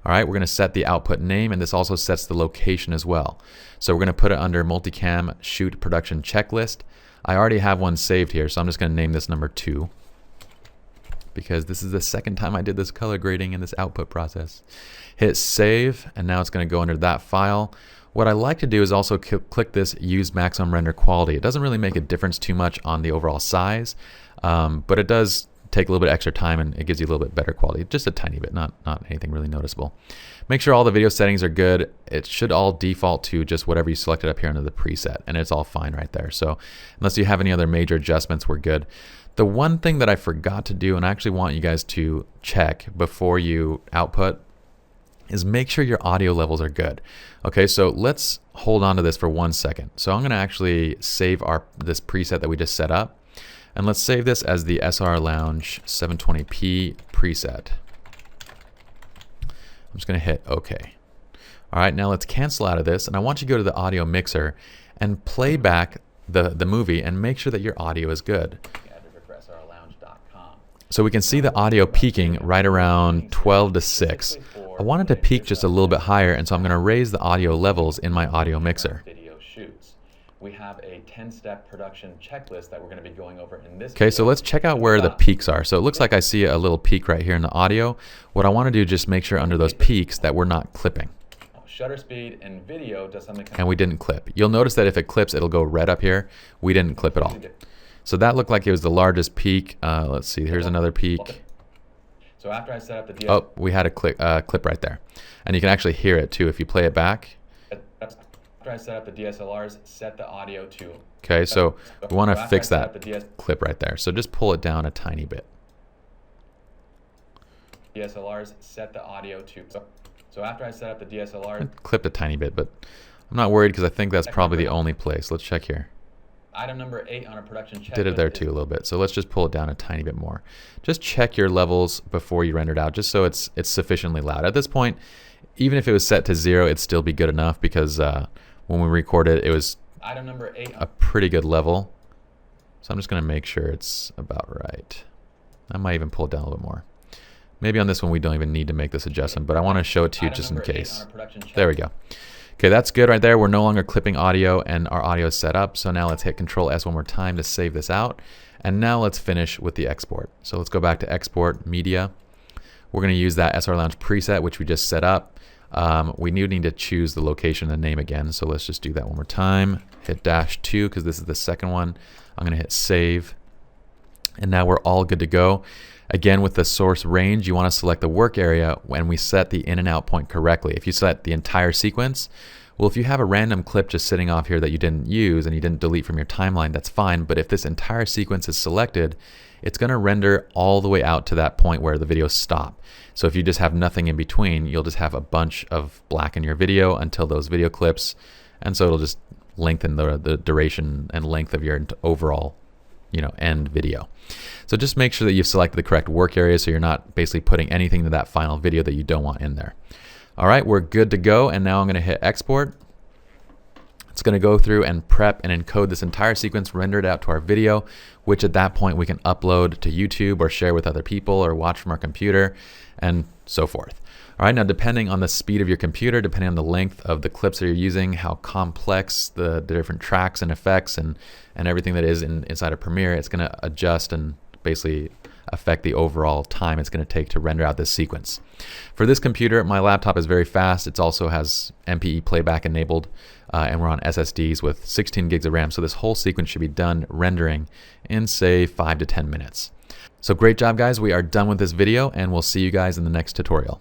All right, we're going to set the output name, and this also sets the location as well. So we're going to put it under Multicam Shoot Production Checklist. I already have one saved here, so I'm just going to name this number 2 because this is the second time I did this color grading in this output process. Hit save, and now it's going to go under that file. What I like to do is also click this Use Maximum Render Quality. It doesn't really make a difference too much on the overall size, but it does take a little bit extra time, and it gives you a little bit better quality, just a tiny bit, not anything really noticeable. Make sure all the video settings are good. It should all default to just whatever you selected up here under the preset, and it's all fine right there. So unless you have any other major adjustments, we're good. The one thing that I forgot to do, and I actually want you guys to check before you output, is make sure your audio levels are good. Okay, so let's hold on to this for 1 second. So I'm going to actually save this preset that we just set up. And let's save this as the SR Lounge 720p preset. I'm just going to hit OK. All right, now let's cancel out of this. And I want you to go to the audio mixer and play back the movie and make sure that your audio is good. So we can see the audio peaking right around 12 to 6. I wanted to peak just a little bit higher, and so I'm going to raise the audio levels in my audio mixer. We have a 10-step production checklist that we're going to be going over in this video. Okay, so let's check out where the peaks are. So it looks like I see a little peak right here in the audio. What I want to do is just make sure under those peaks that we're not clipping. Shutter speed and video does something. And we didn't clip. You'll notice that if it clips, it'll go red up here. We didn't clip at all. So that looked like it was the largest peak. Let's see, here's another peak. So after I set up the DSLR. Oh, we had a clip right there. And you can actually hear it too if you play it back. After I set up the DSLRs, set the audio to. Okay, so we want to fix that clip right there. So just pull it down a tiny bit. DSLRs, set the audio to. So after I set up the DSLR. I clipped a tiny bit, but I'm not worried because I think that's probably the only place. Let's check here. Item number 8 on our production checklist. Did it there too a little bit. So let's just pull it down a tiny bit more. Just check your levels before you render it out, just so it's sufficiently loud. At this point, even if it was set to 0, it'd still be good enough because when we recorded it was Item number 8 a pretty good level. So I'm just going to make sure it's about right. I might even pull it down a little bit more. Maybe on this one we don't even need to make this adjustment, but I want to show it to you just in case. There we go. Okay, that's good right there. We're no longer clipping audio and our audio is set up. So now let's hit Control S one more time to save this out. And now let's finish with the export. So let's go back to Export Media. We're going to use that SR Lounge preset, which we just set up. We need to choose the location and the name again. So let's just do that one more time. Hit -2 because this is the second one. I'm going to hit Save. And now we're all good to go. Again, with the source range, you want to select the work area when we set the in and out point correctly. If you set the entire sequence, well, if you have a random clip just sitting off here that you didn't use and you didn't delete from your timeline, that's fine. But if this entire sequence is selected, it's going to render all the way out to that point where the videos stop. So if you just have nothing in between, you'll just have a bunch of black in your video until those video clips. And so it'll just lengthen the duration and length of your overall end video. So just make sure that you've selected the correct work area so you're not basically putting anything to that final video that you don't want in there. All right, we're good to go. And now I'm going to hit export. It's going to go through and prep and encode this entire sequence, render it out to our video, which at that point we can upload to YouTube or share with other people or watch from our computer and so forth. All right, now depending on the speed of your computer, depending on the length of the clips that you're using, how complex the different tracks and effects and everything that is inside of Premiere, it's going to adjust and basically affect the overall time it's going to take to render out this sequence. For this computer, my laptop is very fast. It also has MPE playback enabled, and we're on SSDs with 16 gigs of RAM. So this whole sequence should be done rendering in, say, 5 to 10 minutes. So great job, guys. We are done with this video, and we'll see you guys in the next tutorial.